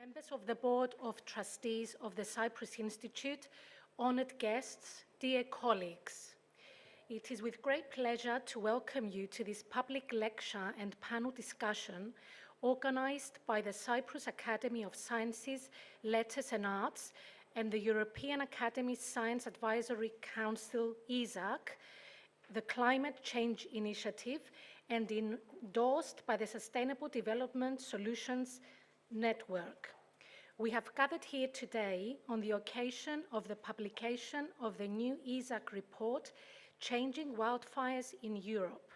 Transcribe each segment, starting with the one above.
Members of the Board of Trustees of the Cyprus Institute, honored guests, dear colleagues. It is with great pleasure to welcome you to this public lecture and panel discussion organized by the Cyprus Academy of Sciences, Letters and Arts and the European Academy Science Advisory Council, ESAC, the Climate Change Initiative, and endorsed by the Sustainable Development Solutions Network. We have gathered here today on the occasion of the publication of the new ESAC report, Changing Wildfires in Europe.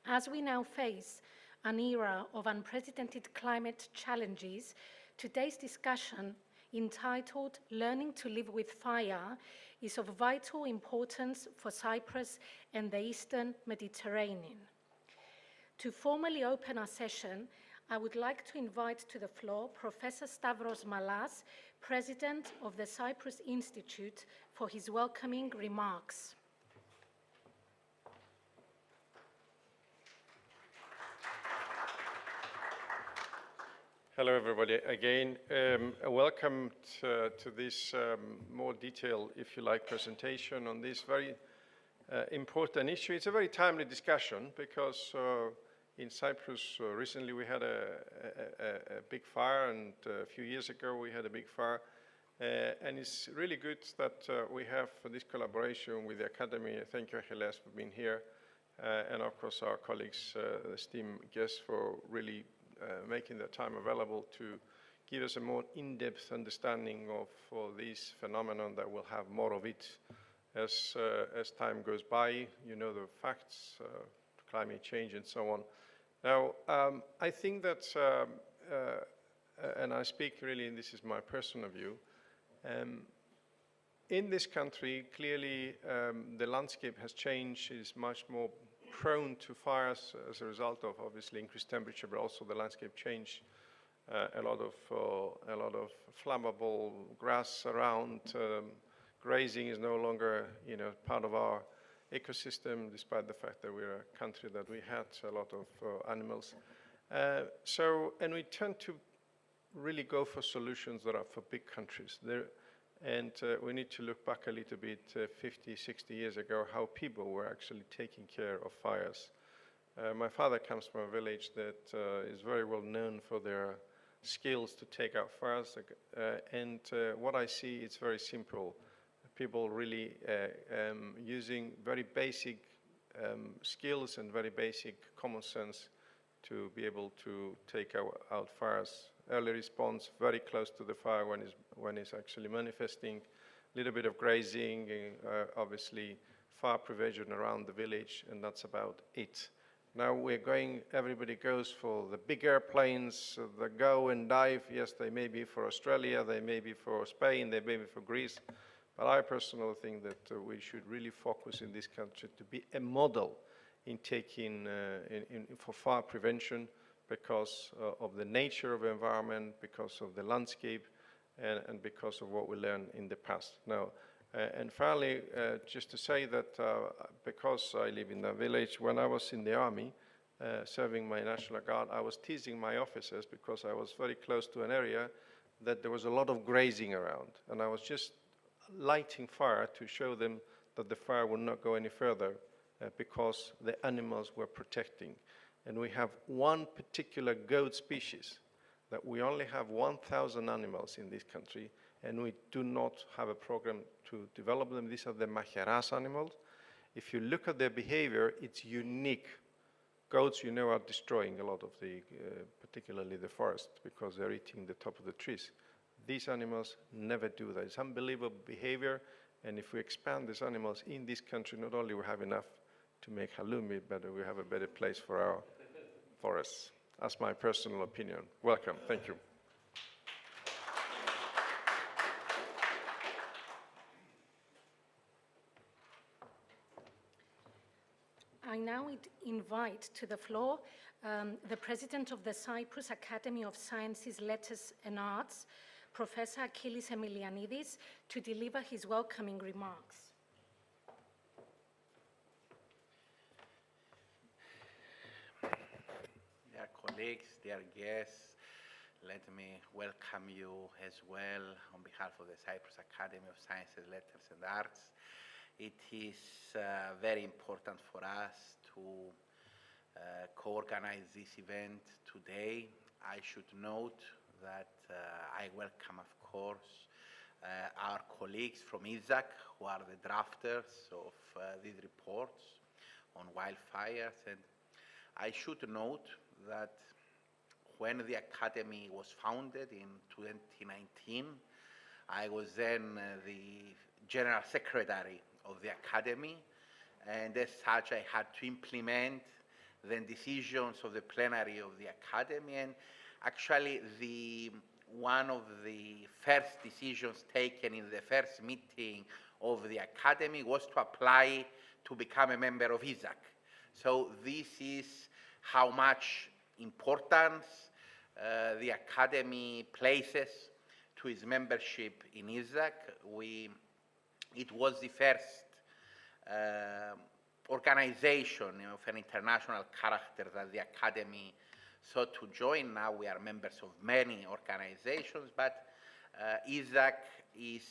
As we now face an era of unprecedented climate challenges, today's discussion, entitled Learning to Live with Fire, is of vital importance for Cyprus and the Eastern Mediterranean. To formally open our session, I would like to invite to the floor Professor Stavros Malas, President of the Cyprus Institute, for his welcoming remarks. Hello, everybody. Again, welcome to this more detailed, if you like, presentation on this very important issue. It's a very timely discussion because in Cyprus recently we had a big fire, and a few years ago we had a big fire. And it's really good that we have this collaboration with the Academy. Thank you, Achilles, for being here. And of course, our colleagues, the esteemed guests, for really making the time available to give us a more in-depth understanding of this phenomenon, that we'll have more of it as time goes by. You know the facts, climate change and so on. Now, I think that, and I speak really, and this is my personal view, in this country, clearly the landscape has changed, is much more prone to fires as a result of obviously increased temperature, but also the landscape change. A lot of flammable grass around. Grazing is no longer, part of our ecosystem, despite the fact that we're a country that we had a lot of animals. And we tend to really go for solutions that are for big countries. We need to look back a little bit 50, 60 years ago, how people were actually taking care of fires. My father comes from a village that is very well known for their skills to take out fires. What I see, it's very simple. People really using very basic skills and very basic common sense to be able to take out fires. Early response, very close to the fire when it's actually manifesting. A little bit of grazing, obviously fire prevention around the village, and that's about it. Now everybody goes for the big airplanes, the go and dive. Yes, they may be for Australia, they may be for Spain, they may be for Greece. But I personally think that we should really focus in this country to be a model in taking for fire prevention, because of the nature of the environment, because of the landscape, and because of what we learned in the past. Now, and finally, just to say that because I live in the village, when I was in the army, serving my National Guard, I was teasing my officers because I was very close to an area that there was a lot of grazing around. And I was just lighting fire to show them that the fire would not go any further because the animals were protecting. And we have one particular goat species that we only have 1,000 animals in this country, and we do not have a program to develop them. These are the macheras animals. If you look at their behavior, it's unique. Goats, are destroying a lot of particularly the forest, because they're eating the top of the trees. These animals never do that. It's unbelievable behavior, and if we expand these animals in this country, not only we have enough to make halloumi, but we have a better place for our forests. That's my personal opinion. Welcome. Thank you. I now invite to the floor the President of the Cyprus Academy of Sciences, Letters and Arts, Professor Achilles Emilianidis, to deliver his welcoming remarks. Dear colleagues, dear guests, Let me welcome you as well on behalf of the Cyprus Academy of Sciences, Letters and Arts. It is very important for us to co-organize this event today. I should note that I welcome, of course, our colleagues from ISAC, who are the drafters of these reports on wildfires. And I should note that when the Academy was founded in 2019, I was then the General Secretary of the Academy, and as such I had to implement the decisions of the plenary of the Academy. And actually one of the first decisions taken in the first meeting of the Academy was to apply to become a member of ISAC. So this is how much importance the Academy places to its membership in ISAC. It was the first organization of an international character that the Academy sought to join. Now we are members of many organizations, but ISAC is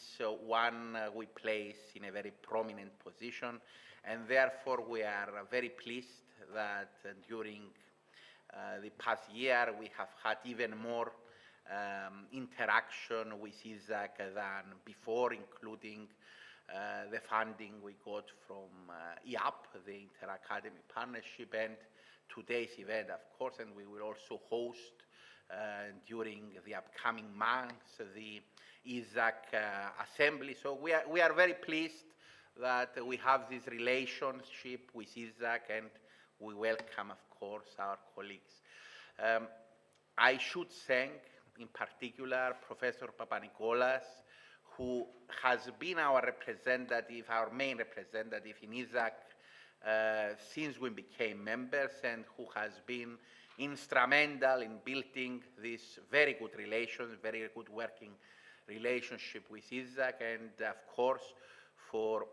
one we place in a very prominent position, and therefore we are very pleased that during the past year we have had even more interaction with ISAC than before, including the funding we got from IAP, the Inter-Academy Partnership, and today's event, of course. And we will also host during the upcoming months the ISAC Assembly. So we are very pleased that we have this relationship with ISAC, and we welcome, of course, our colleagues. I should thank, in particular, Professor Papanikolaou, who has been our representative, our main representative in ISAC since we became members, and who has been instrumental in building this very good relations, very good working relationship with ISAC, and of course for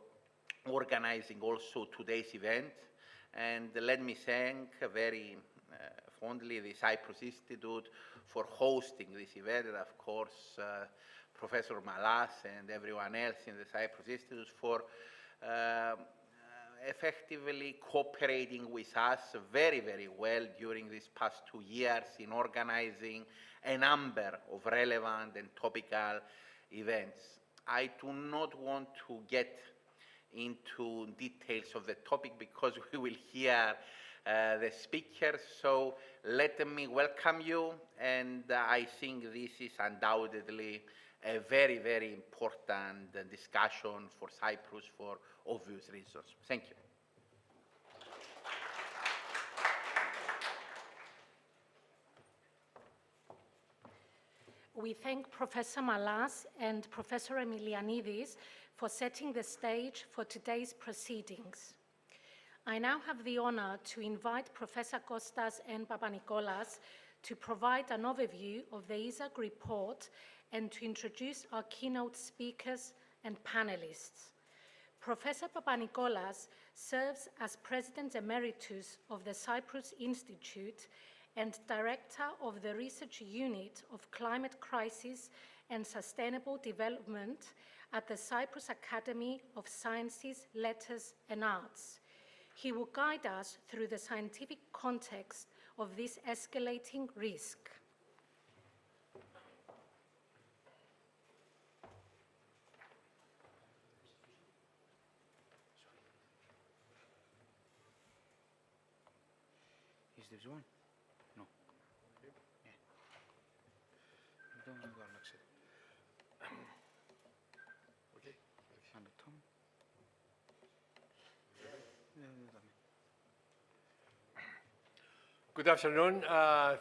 organizing also today's event. And let me thank very fondly the Cyprus Institute for hosting this event, and of course Professor Malas and everyone else in the Cyprus Institute for effectively cooperating with us very, very well during these past 2 years in organizing a number of relevant and topical events. I do not want to get into details of the topic because we will hear the speakers, so let me welcome you, and I think this is undoubtedly a very, very important discussion for Cyprus for obvious reasons. Thank you. We thank Professor Malas and Professor Emilianidis for setting the stage for today's proceedings. I now have the honor to invite Professor Kostas and Papanikolaou to provide an overview of the ISAC report and to introduce our keynote speakers and panelists. Professor Papanikolaou serves as President Emeritus of the Cyprus Institute and Director of the Research Unit of Climate Crisis and Sustainable Development at the Cyprus Academy of Sciences, Letters and Arts. He will guide us through the scientific context of this escalating risk. Is this one? No. Yeah. Don't go like that. Okay. And the Tom. Good afternoon.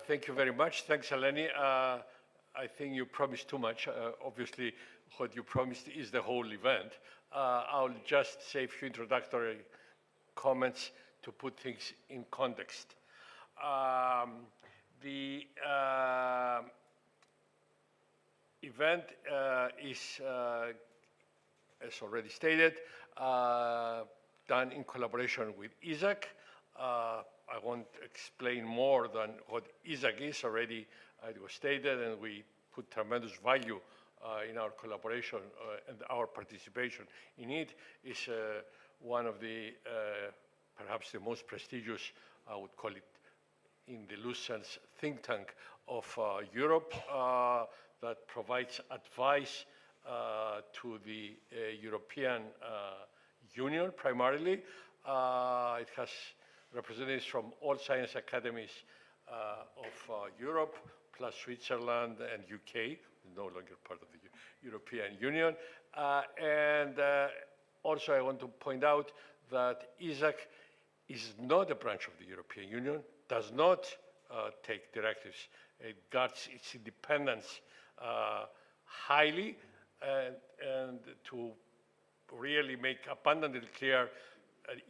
Thank you very much. Thanks, Eleni. I think you promised too much. Obviously, what you promised is the whole event. I'll just say a few introductory comments to put things in context. The event is, as already stated, done in collaboration with ISAC. I won't explain more than what ISAC is already. It was stated, and we put tremendous value in our collaboration and our participation in it. Is one of the, perhaps the most prestigious, I would call it in the loose sense, think tank of Europe that provides advice to the European Union primarily. It has representatives from all science academies of Europe, plus Switzerland and UK, no longer part of the European Union. And also I want to point out that ISAC is not a branch of the European Union, does not take directives. It guards its independence highly, and to really make abundantly clear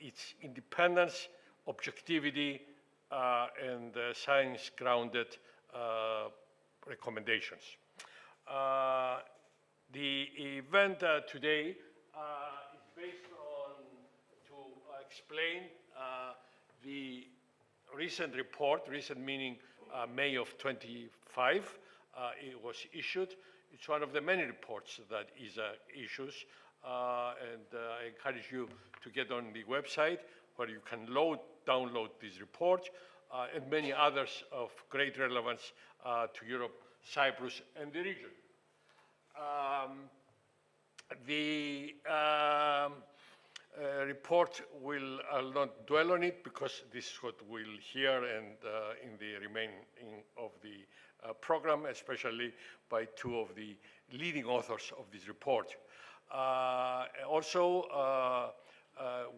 its independence, objectivity, and science-grounded recommendations. The event today is based on, to explain the recent report, recent meaning May of 25, it was issued. It's one of the many reports that ISA issues, and I encourage you to get on the website where you can download this report and many others of great relevance to Europe, Cyprus, and the region. The report I'll not dwell on it because this is what we'll hear and in the remaining of the program, especially by two of the leading authors of this report. Also,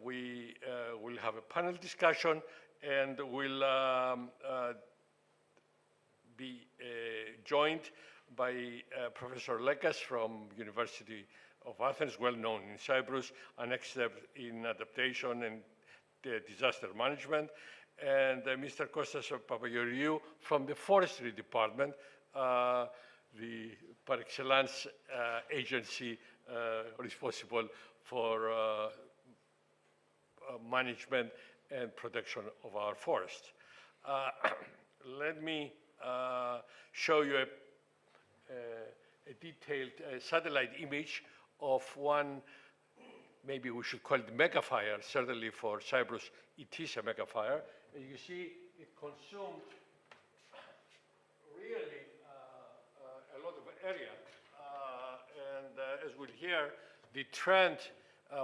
we will have a panel discussion, and we'll be joined by Professor Lekas from University of Athens, well known in Cyprus, an expert in adaptation and disaster management, and Mr. Kostas Papageorgiou from the Forestry Department, the par excellence agency responsible for management and protection of our forests. Let me show you a detailed satellite image of one, maybe we should call it mega fire. Certainly for Cyprus, it is a mega fire. And you see it consumed really a lot of area. And as we'll hear, the trend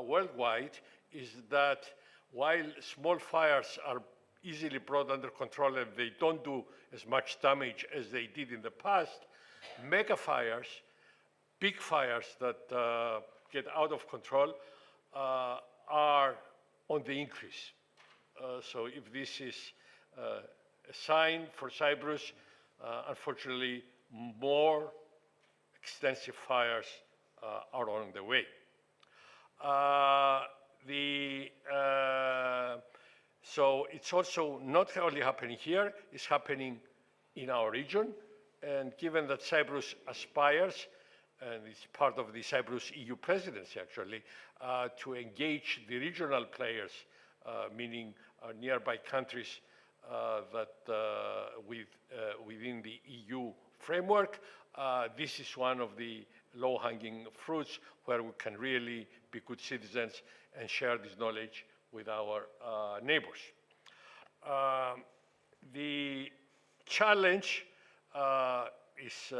worldwide is that while small fires are easily brought under control and they don't do as much damage as they did in the past, mega fires, big fires that get out of control are on the increase. So if this is a sign for Cyprus, unfortunately, more extensive fires are on the way. So it's also not only happening here, it's happening in our region. And given that Cyprus aspires, and it's part of the Cyprus EU presidency actually, to engage the regional players, meaning nearby countries within the EU framework, this is one of the low-hanging fruits where we can really be good citizens and share this knowledge with our neighbors. The challenge is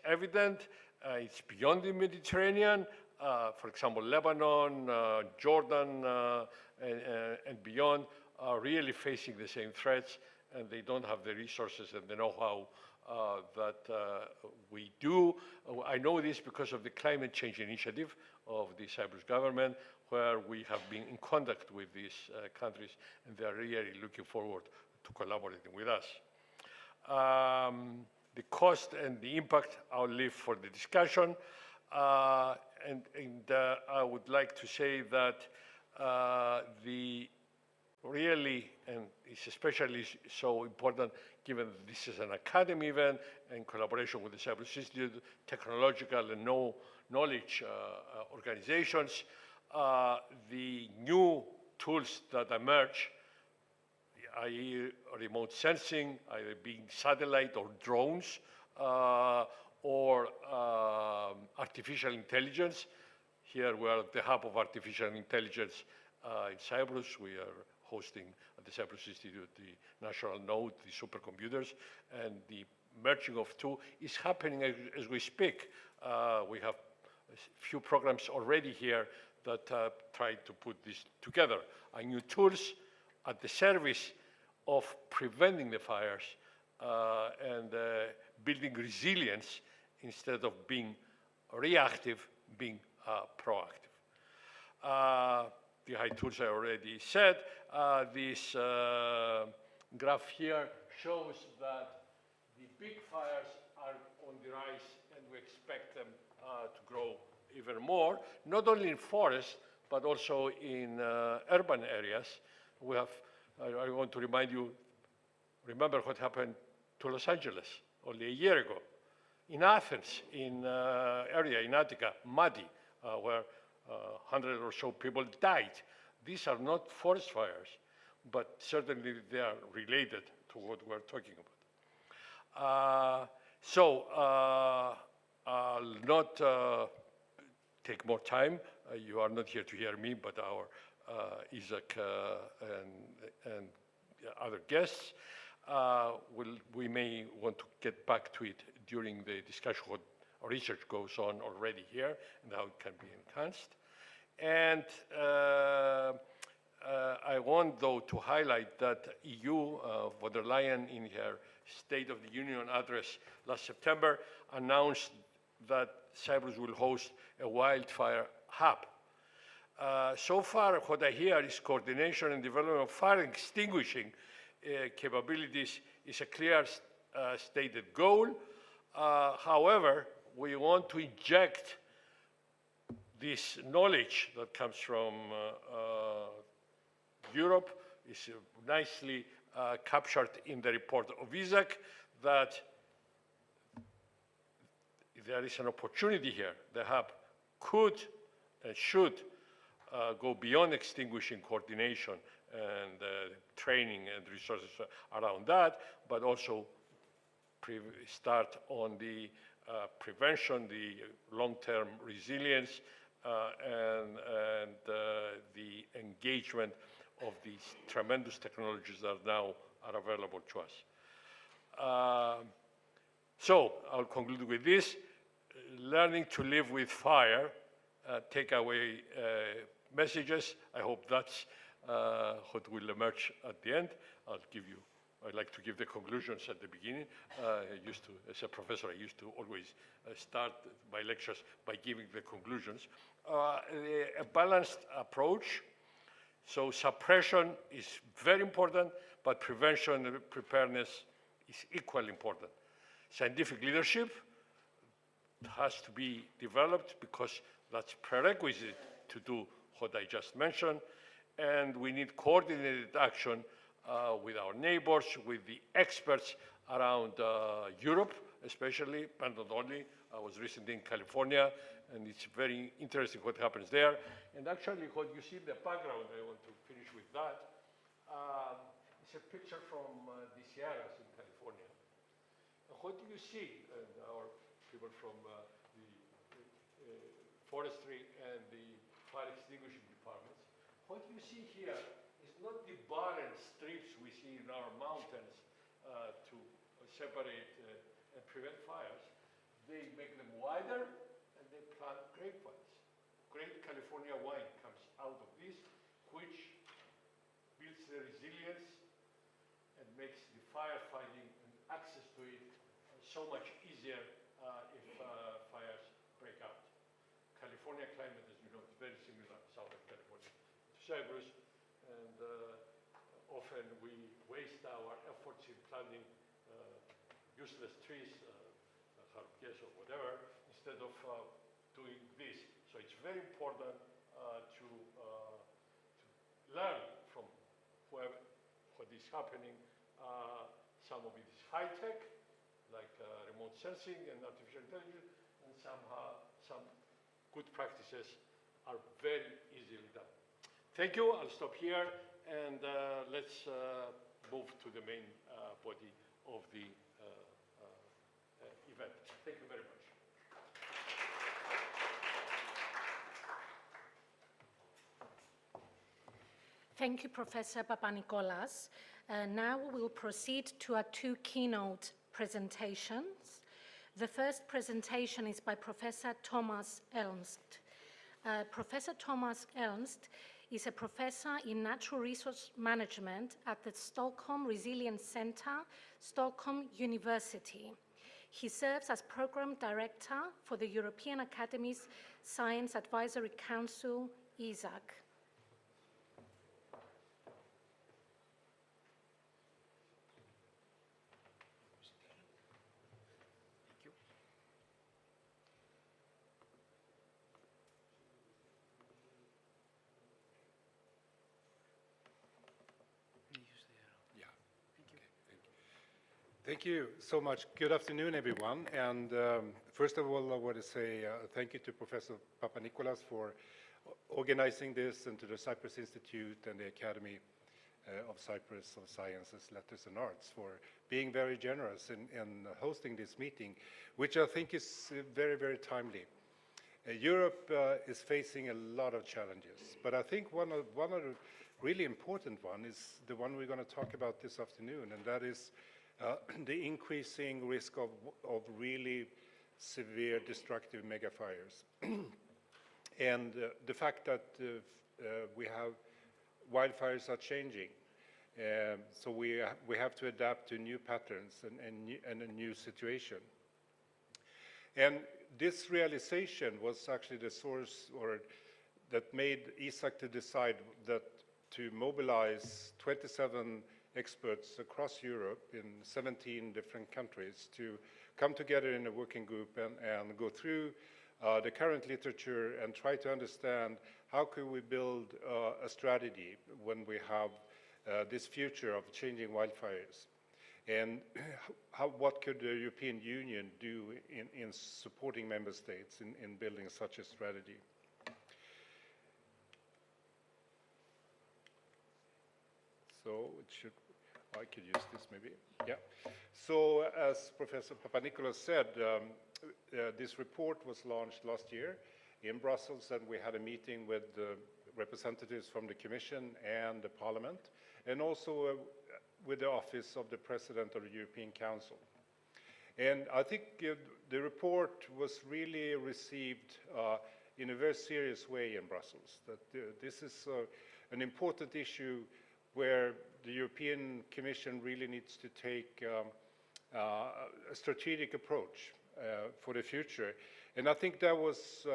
evident. It's beyond the Mediterranean. For example, Lebanon, Jordan, and beyond are really facing the same threats, and they don't have the resources and the know-how that we do. I know this because of the climate change initiative of the Cyprus government, where we have been in contact with these countries, and they are really looking forward to collaborating with us. The cost and the impact I'll leave for the discussion. And I would like to say that really, and it's especially so important given that this is an academy event and collaboration with the Cyprus Institute, technological and knowledge organizations, the new tools that emerge i.e. remote sensing, either being satellite or drones, or artificial intelligence. Here we are at the hub of artificial intelligence in Cyprus. We are hosting at the Cyprus Institute the national node, the supercomputers, and the merging of two is happening as we speak. We have a few programs already here that try to put this together. And new tools at the service of preventing the fires and building resilience instead of being reactive, being proactive. The high tools I already said. This graph here shows that the big fires are on the rise, and we expect them to grow even more, not only in forests, but also in urban areas. We have, I want to remind you, remember what happened to Los Angeles only a year ago. In Athens, in area in Attica, Madi, where 100 or so people died. These are not forest fires, but certainly they are related to what we're talking about. I'll not take more time. You are not here to hear me, but our Isaac and other guests. We may want to get back to it during the discussion what research goes on already here and how it can be enhanced. And I want, though, to highlight that EU, von der Leyen, in her State of the Union address last September, announced that Cyprus will host a wildfire hub. So far, what I hear is coordination and development of fire extinguishing capabilities is a clear stated goal. However, we want to inject this knowledge that comes from Europe, is nicely captured in the report of Isaac, that there is an opportunity here. The hub could and should go beyond extinguishing coordination and training and resources around that, but also start on the prevention, the long-term resilience, and the engagement of these tremendous technologies that now are available to us. So I'll conclude with this. Learning to live with fire, takeaway messages. I hope that's what will emerge at the end. I'd like to give the conclusions at the beginning. As a professor, I used to always start my lectures by giving the conclusions. A balanced approach. So suppression is very important, but prevention and preparedness is equally important. Scientific leadership has to be developed because that's prerequisite to do what I just mentioned. And we need coordinated action with our neighbors, with the experts around Europe, especially, but not only. I was recently in California, and it's very interesting what happens there. And actually, what you see in the background, I want to finish with that, it's a picture from the Sierras in California. And what do you see? And our people from the forestry and the fire extinguishing departments. What you see here is not the barren strips we see in our mountains to separate and prevent fires. They make them wider and they plant grapevines. Great California wine comes out of this, which builds the resilience and makes the firefighting and access to it so much easier if fires break out. California climate, as you know, is very similar to Southern California to Cyprus, and often we waste our efforts in planting useless trees, harpies or whatever, instead of doing this. So it's very important to learn from what is happening. Some of it is high-tech, like remote sensing and artificial intelligence, and some good practices are very easily done. Thank you. I'll stop here, and let's move to the main body of the event. Thank you very much. Thank you, Professor Papanikolaos. Now we will proceed to our two keynote presentations. The first presentation is by Professor Thomas Ernst. Professor Thomas Ernst is a professor in natural resource management at the Stockholm Resilience Center, Stockholm University. He serves as program director for the European Academy's Science Advisory Council, ESAC. Thank you so much. Good afternoon, everyone. And first of all, I want to say thank you to Professor Papanikolaos for organizing this, and to the Cyprus Institute and the Academy of Cyprus of Sciences, Letters and Arts for being very generous in hosting this meeting, which I think is very, very timely. Europe is facing a lot of challenges, but I think one of the really important one is the one we're going to talk about this afternoon, and that is the increasing risk of really severe destructive megafires. And the fact that we have wildfires are changing. So we have to adapt to new patterns and a new situation. And this realization was actually the source, or that made ESAC to decide that to mobilize 27 experts across Europe in 17 different countries to come together in a working group and go through the current literature and try to understand how could we build a strategy when we have this future of changing wildfires, and what could the European Union do in supporting member states in building such a strategy. So it should, I could use this maybe, yeah. So as Professor Papanikolaos said, this report was launched last year in Brussels, and we had a meeting with representatives from the Commission and the Parliament, and also with the Office of the President of the European Council. And I think the report was really received in a very serious way in Brussels, that this is an important issue where the European Commission really needs to take a strategic approach for the future. And I think that was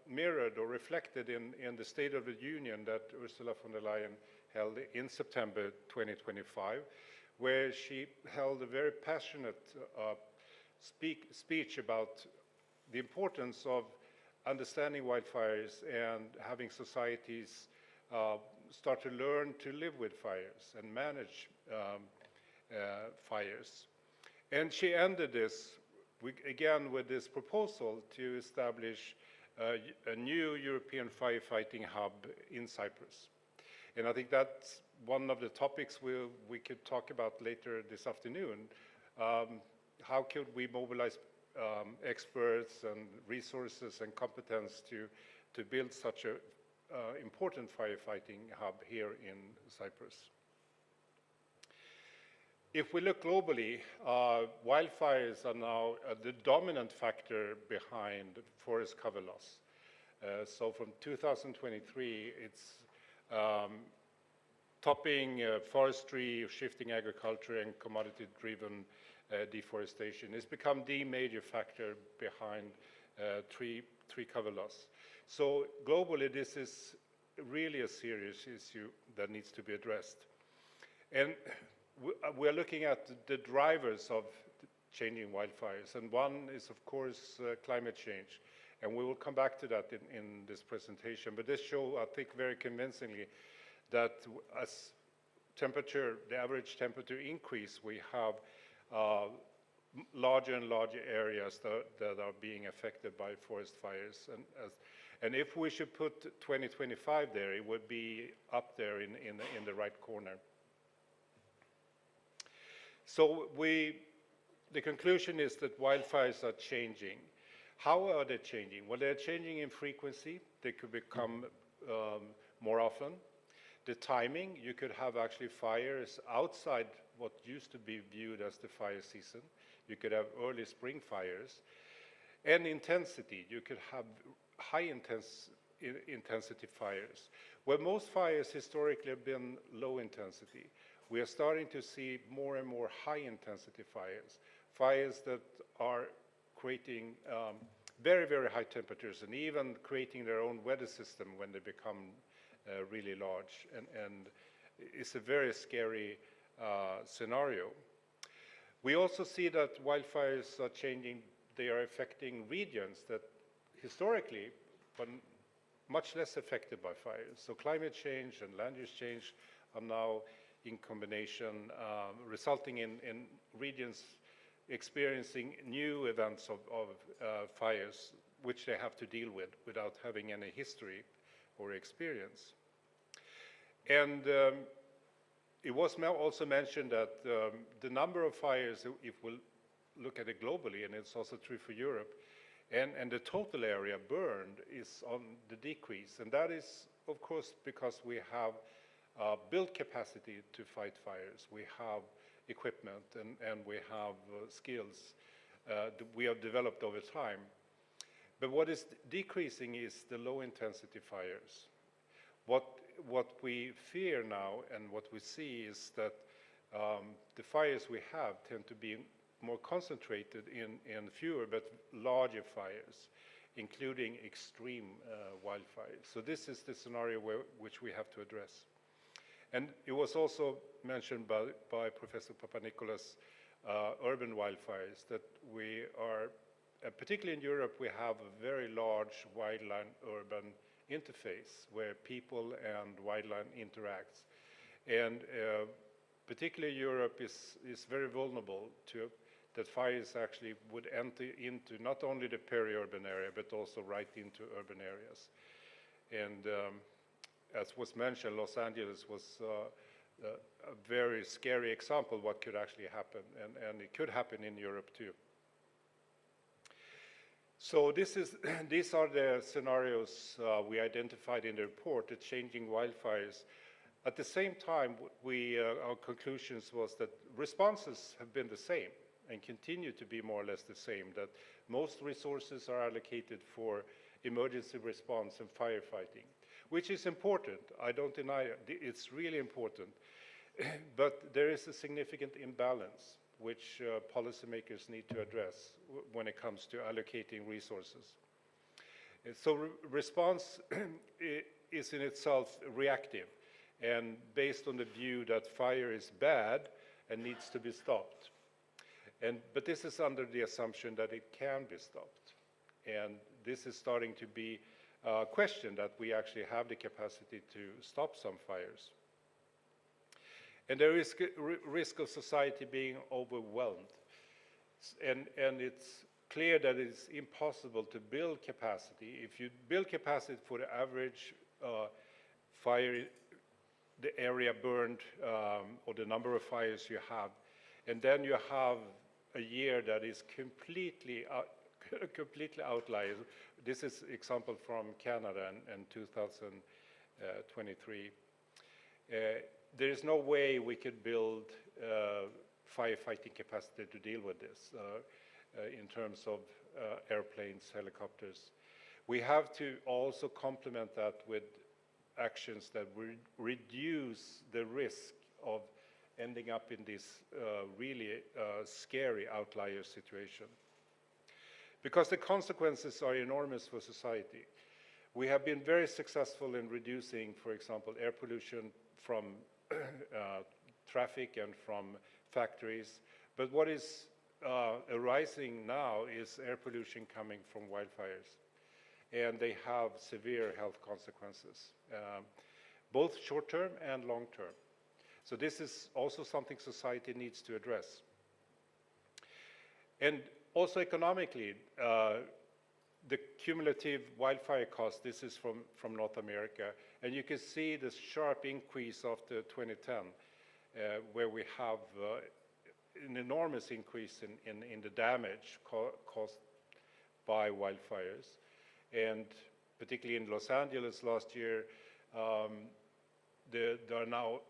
mirrored or reflected in the State of the Union that Ursula von der Leyen held in September 2025, where she held a very passionate speech about the importance of understanding wildfires and having societies start to learn to live with fires and manage fires. And she ended this again with this proposal to establish a new European firefighting hub in Cyprus. And I think that's one of the topics we could talk about later this afternoon. How could we mobilize experts and resources and competence to build such a important firefighting hub here in Cyprus? If we look globally, wildfires are now the dominant factor behind forest cover loss. So from 2023, it's topping forestry, shifting agriculture, and commodity-driven deforestation. It's become the major factor behind tree cover loss. So globally, this is really a serious issue that needs to be addressed. And we're looking at the drivers of changing wildfires, and one is, of course, climate change. And we will come back to that in this presentation. But this shows, I think, very convincingly that as the average temperature increase, we have larger and larger areas that are being affected by forest fires. And if we should put 2025 there, it would be up there in the right corner. So the conclusion is that wildfires are changing. How are they changing? Well, they're changing in frequency. They could become more often. The timing, you could have actually fires outside what used to be viewed as the fire season. You could have early spring fires. And intensity, you could have high intensity fires. Where most fires historically have been low intensity, we are starting to see more and more high intensity fires. Fires that are creating very, very high temperatures and even creating their own weather system when they become really large. And it's a very scary scenario. We also see that wildfires are changing. They are affecting regions that historically were much less affected by fires. So climate change and land use change are now in combination, resulting in regions experiencing new events of fires, which they have to deal with without having any history or experience. And it was also mentioned that the number of fires, if we look at it globally, and it's also true for Europe, and the total area burned is on the decrease. And that is, of course, because we have built capacity to fight fires. We have equipment and we have skills that we have developed over time. But what is decreasing is the low intensity fires. What we fear now and what we see is that the fires we have tend to be more concentrated in fewer but larger fires, including extreme wildfires. So this is the scenario which we have to address. And it was also mentioned by Professor Papanikolaou, urban wildfires, that we are, particularly in Europe, we have a very large wildland-urban interface where people and wildland interacts. And particularly Europe is very vulnerable to that fires actually would enter into not only the peri-urban area, but also right into urban areas. And as was mentioned, Los Angeles was a very scary example of what could actually happen, and it could happen in Europe too. So these are the scenarios we identified in the report, the changing wildfires. At the same time, our conclusions was that responses have been the same and continue to be more or less the same, that most resources are allocated for emergency response and firefighting, which is important. I don't deny it. It's really important. But there is a significant imbalance which policymakers need to address when it comes to allocating resources. And so response is in itself reactive and based on the view that fire is bad and needs to be stopped. But this is under the assumption that it can be stopped. And this is starting to be questioned, that we actually have the capacity to stop some fires. And there is risk of society being overwhelmed. And it's clear that it's impossible to build capacity. If you build capacity for the average fire, the area burned, or the number of fires you have, and then you have a year that is completely outlier. This is example from Canada in 2023. There is no way we could build firefighting capacity to deal with this in terms of airplanes, helicopters. We have to also complement that with actions that will reduce the risk of ending up in this really scary outlier situation. Because the consequences are enormous for society. We have been very successful in reducing, for example, air pollution from traffic and from factories. But what is arising now is air pollution coming from wildfires. And they have severe health consequences, both short-term and long-term. So this is also something society needs to address. And also economically, the cumulative wildfire cost, this is from North America, and you can see this sharp increase after 2010, where we have an enormous increase in the damage caused by wildfires. And particularly in Los Angeles last year, there are now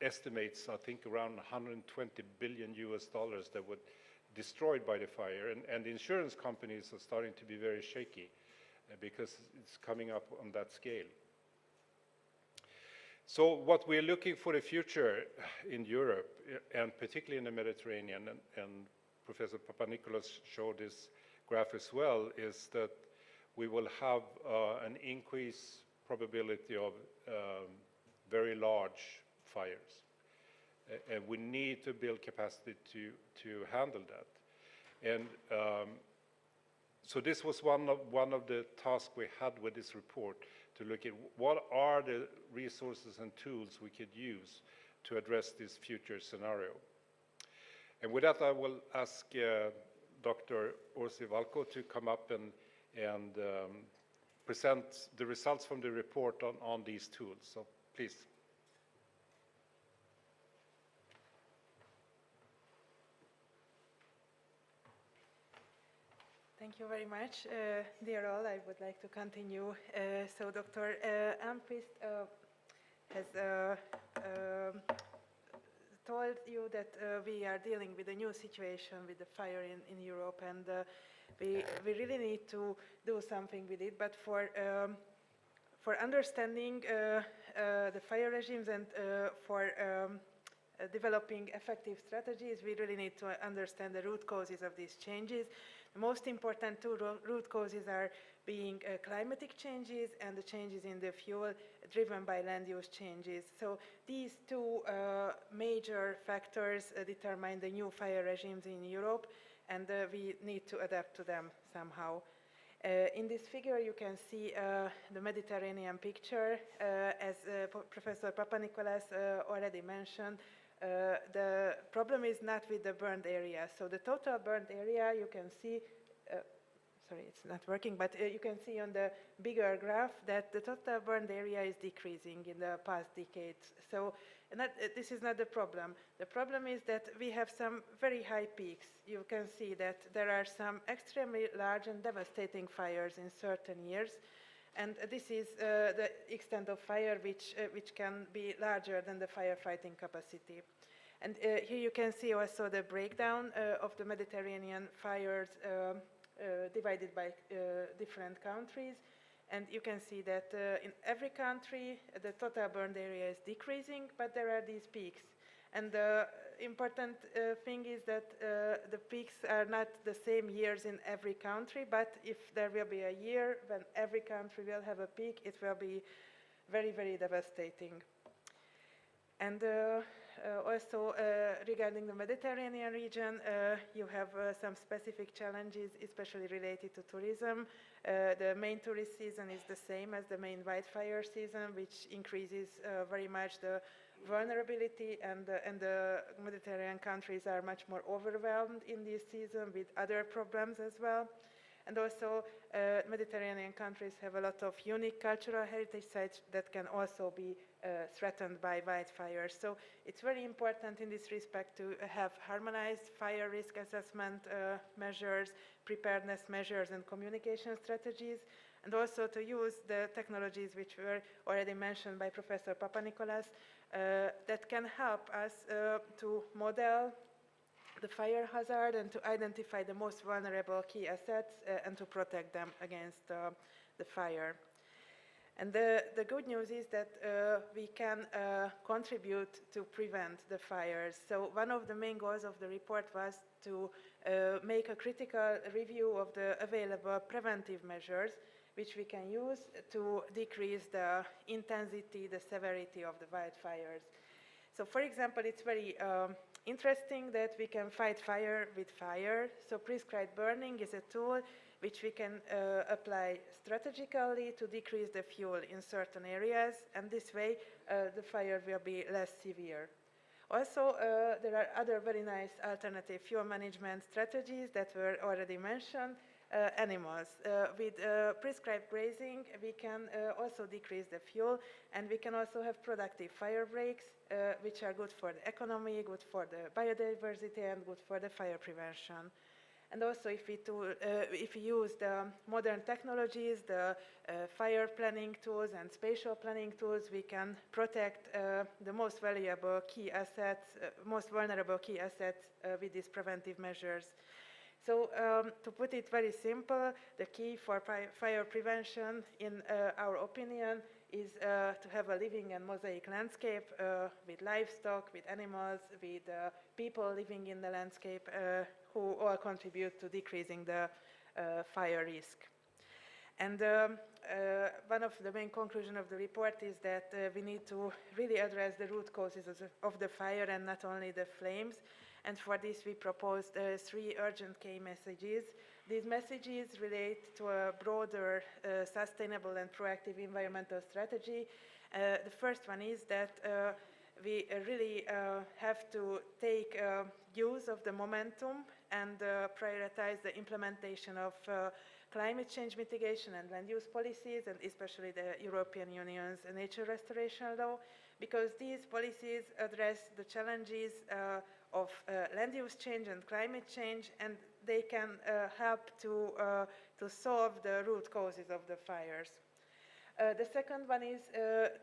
estimates, I think, around 120 billion US dollars that were destroyed by the fire. And the insurance companies are starting to be very shaky because it's coming up on that scale. So what we're looking for the future in Europe, and particularly in the Mediterranean, and Professor Papanikolaou showed this graph as well, is that we will have an increased probability of very large fires. And we need to build capacity to handle that. And so this was one of the tasks we had with this report, to look at what are the resources and tools we could use to address this future scenario. And with that, I will ask Dr. Orsi Valko to come up and present the results from the report on these tools. So please. Thank you very much. Dear all, I would like to continue. So Dr. Almqvist has told you that we are dealing with a new situation with the fire in Europe, and we really need to do something with it. But for understanding the fire regimes and for developing effective strategies, we really need to understand the root causes of these changes. The most important two root causes are being climatic changes and the changes in the fuel driven by land use changes. So these two major factors determine the new fire regimes in Europe, and we need to adapt to them somehow. In this figure, you can see the Mediterranean picture. As Professor Papanikolaou already mentioned, the problem is not with the burned area. So the total burned area, you can see, sorry, it's not working, but you can see on the bigger graph that the total burned area is decreasing in the past decades. So this is not the problem. The problem is that we have some very high peaks. You can see that there are some extremely large and devastating fires in certain years. And this is the extent of fire which can be larger than the firefighting capacity. And here you can see also the breakdown of the Mediterranean fires divided by different countries. And you can see that in every country, the total burned area is decreasing, but there are these peaks. And the important thing is that the peaks are not the same years in every country, but if there will be a year when every country will have a peak, it will be very, very devastating. And also regarding the Mediterranean region, you have some specific challenges, especially related to tourism. The main tourist season is the same as the main wildfire season, which increases very much the vulnerability, and the Mediterranean countries are much more overwhelmed in this season with other problems as well. And also, Mediterranean countries have a lot of unique cultural heritage sites that can also be threatened by wildfires. So it's very important in this respect to have harmonized fire risk assessment measures, preparedness measures, and communication strategies, and also to use the technologies which were already mentioned by Professor Papanikolaou that can help us to model the fire hazard and to identify the most vulnerable key assets and to protect them against the fire. And the good news is that we can contribute to prevent the fires. So one of the main goals of the report was to make a critical review of the available preventive measures which we can use to decrease the intensity, the severity of the wildfires. So for example, it's very interesting that we can fight fire with fire. So prescribed burning is a tool which we can apply strategically to decrease the fuel in certain areas, and this way the fire will be less severe. Also, there are other very nice alternative fuel management strategies that were already mentioned. animals. With prescribed grazing, we can also decrease the fuel, and we can also have productive fire breaks, which are good for the economy, good for the biodiversity, and good for the fire prevention. And also, if we use the modern technologies, the fire planning tools and spatial planning tools, we can protect the most valuable key assets, most vulnerable key assets with these preventive measures. So to put it very simple, the key for fire prevention, in our opinion, is to have a living and mosaic landscape with livestock, with animals, with people living in the landscape who all contribute to decreasing the fire risk. And one of the main conclusions of the report is that we need to really address the root causes of the fire and not only the flames. And for this, we proposed 3 urgent key messages. These messages relate to a broader, sustainable and proactive environmental strategy. The first one is that we really have to take use of the momentum and prioritize the implementation of climate change mitigation and land use policies, and especially the European Union's nature restoration law, because these policies address the challenges of land use change and climate change, and they can help to solve the root causes of the fires. The second one is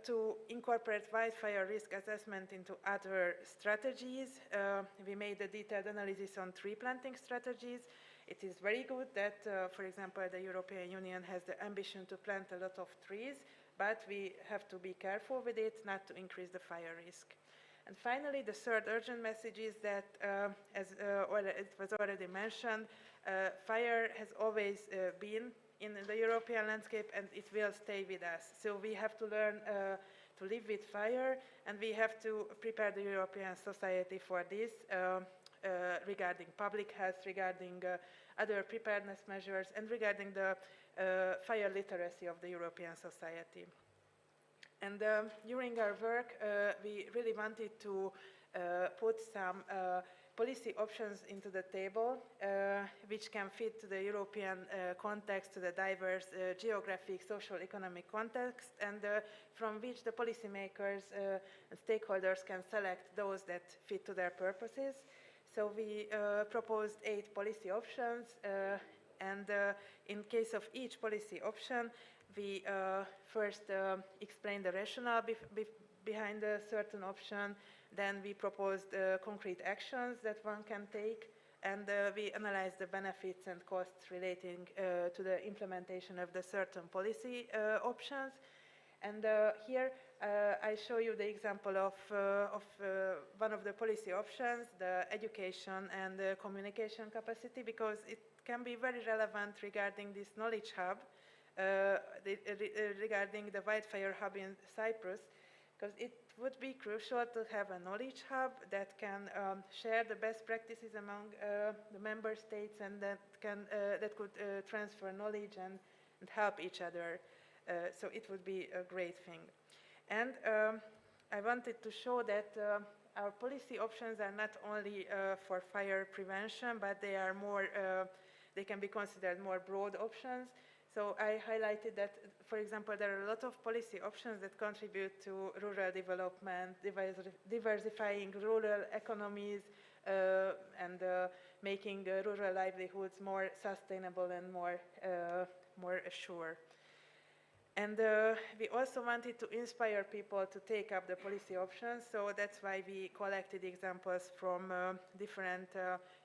to incorporate wildfire risk assessment into other strategies. We made a detailed analysis on tree planting strategies. It is very good that, for example, the European Union has the ambition to plant a lot of trees, but we have to be careful with it not to increase the fire risk. And finally, the third urgent message is that, as it was already mentioned, fire has always been in the European landscape, and it will stay with us. So we have to learn to live with fire, and we have to prepare the European society for this regarding public health, regarding other preparedness measures, and regarding the fire literacy of the European society. And during our work, we really wanted to put some policy options into the table, which can fit to the European context, to the diverse geographic, social, economic context, and from which the policymakers and stakeholders can select those that fit to their purposes. So we proposed 8 policy options, and in case of each policy option, we first explain the rationale behind a certain option. Then we proposed concrete actions that one can take, and we analyzed the benefits and costs relating to the implementation of the certain policy options. And here I show you the example of one of the policy options, the education and the communication capacity, because it can be very relevant regarding this knowledge hub, regarding the wildfire hub in Cyprus, because it would be crucial to have a knowledge hub that can share the best practices among the member states, and that could transfer knowledge and help each other. So it would be a great thing. And I wanted to show that our policy options are not only for fire prevention, but they are more, they can be considered more broad options. So I highlighted that, for example, there are a lot of policy options that contribute to rural development, diversifying rural economies, and making rural livelihoods more sustainable and more assured. And we also wanted to inspire people to take up the policy options, so that's why we collected examples from different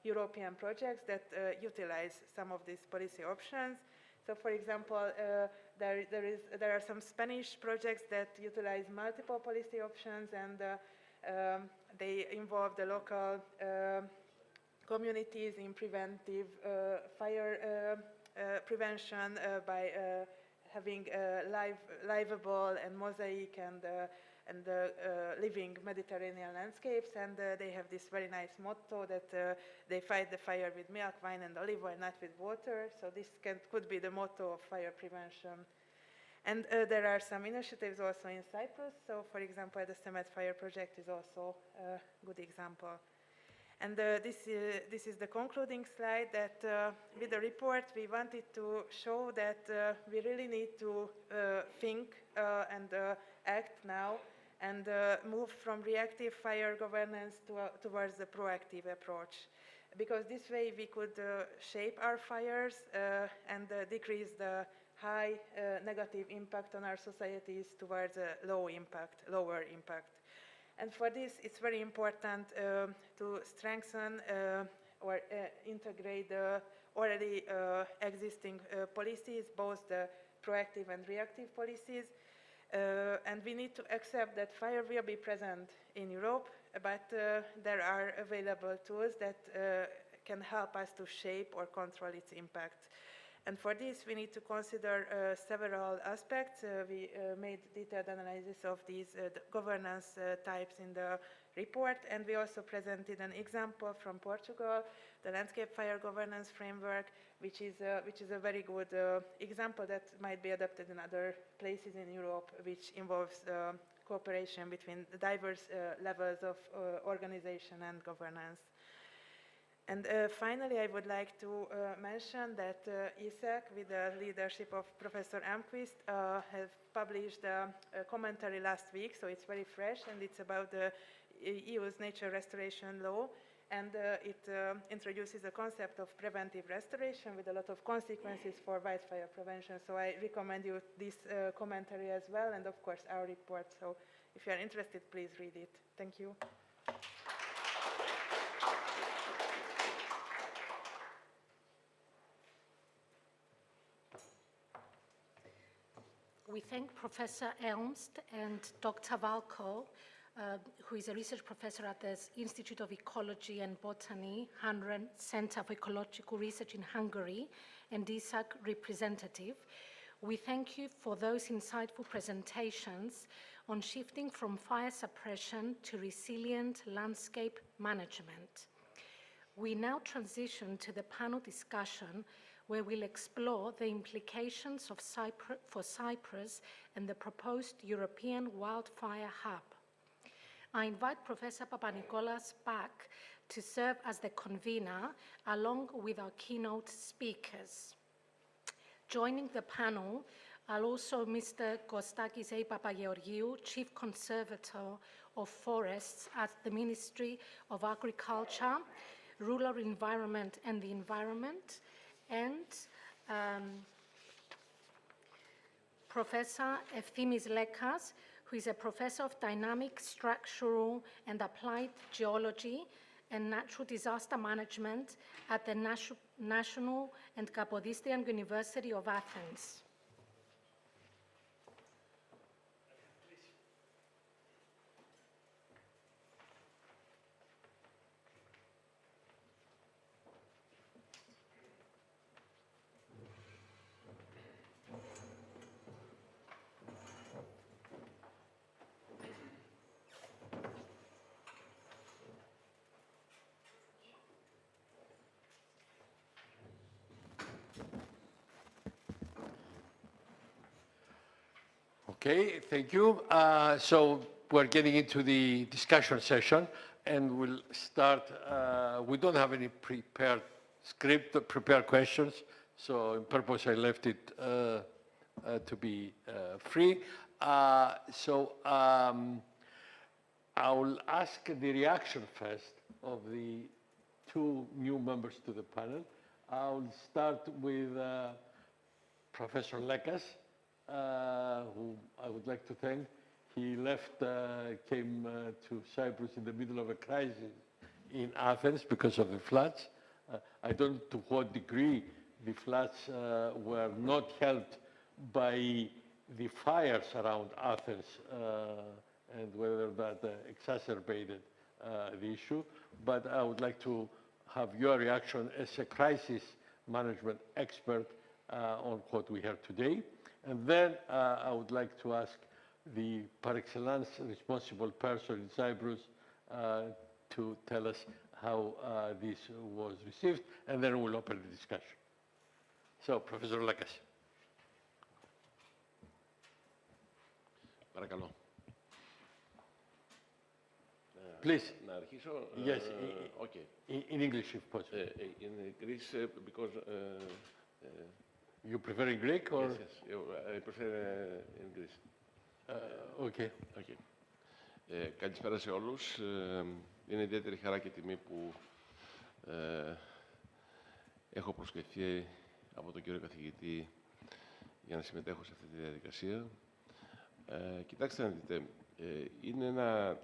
European projects that utilize some of these policy options. So, for example, there are some Spanish projects that utilize multiple policy options, and they involve the local communities in preventive fire prevention by having livable and mosaic and living Mediterranean landscapes, and they have this very nice motto that they fight the fire with milk, wine, and olive oil, not with water. So this could be the motto of fire prevention. And there are some initiatives also in Cyprus. So, for example, the Semet Fire Project is also a good example. And this is the concluding slide that with the report we wanted to show that we really need to think and act now and move from reactive fire governance towards the proactive approach. Because this way we could shape our fires and decrease the high negative impact on our societies towards a lower impact. And for this, it's very important to strengthen or integrate the already existing policies, both the proactive and reactive policies. And we need to accept that fire will be present in Europe, but there are available tools that can help us to shape or control its impact. And for this, we need to consider several aspects. We made detailed analysis of these governance types in the report, and we also presented an example from Portugal, the landscape fire governance framework, which is a very good example that might be adapted in other places in Europe, which involves cooperation between the diverse levels of organization and governance. And finally, I would like to mention that ESAC, with the leadership of Professor Almquist, has published a commentary last week, so it's very fresh, and it's about the EU's nature restoration law, and it introduces a concept of preventive restoration with a lot of consequences for wildfire prevention. So I recommend you this commentary as well, and of course our report. So if you are interested, please read it. Thank you. We thank Professor Elmst and Dr. Valko, who is a research professor at the Institute of Ecology and Botany, Hanren Center for Ecological Research in Hungary, and ESAC representative. We thank you for those insightful presentations on shifting from fire suppression to resilient landscape management. We now transition to the panel discussion, where we'll explore the implications of for Cyprus and the proposed European Wildfire Hub. I invite Professor Papanikolaou back to serve as the convener, along with our keynote speakers. Joining the panel are also Mr. Kostakis A. Papageorgiou, Chief Conservator of Forests at the Ministry of Agriculture, Rural Environment and the Environment, and Professor Efthimis Lekas, who is a professor of dynamic, structural, and applied geology and natural disaster management at the National and Kapodistrian University of Athens. Okay, thank you. So we're getting into the discussion session, and we'll start. We don't have any prepared script, prepared questions, so on purpose I left it to be free. I will ask the reaction first of the two new members to the panel. I'll start with Professor Lekas, who I would like to thank. He left, came to Cyprus in the middle of a crisis in Athens because of the floods. I don't know to what degree the floods were not helped by the fires around Athens and whether that exacerbated the issue. But I would like to have your reaction as a crisis management expert on what we heard today. And then I would like to ask the par excellence responsible person in Cyprus to tell us how this was received, and then we'll open the discussion. So, Professor Lekas. Παρακαλώ. Please. Να αρχίσω. Yes, Okay. in English if possible. In Greece, because You prefer in Greek or? yes, I prefer in Greece. Okay. Okay. Καλησπέρα σε όλους. Είναι ιδιαίτερη χαρά και τιμή που έχω προσκληθεί από τον κύριο καθηγητή για να συμμετέχω σε αυτή τη διαδικασία. Κοιτάξτε να δείτε, είναι ένα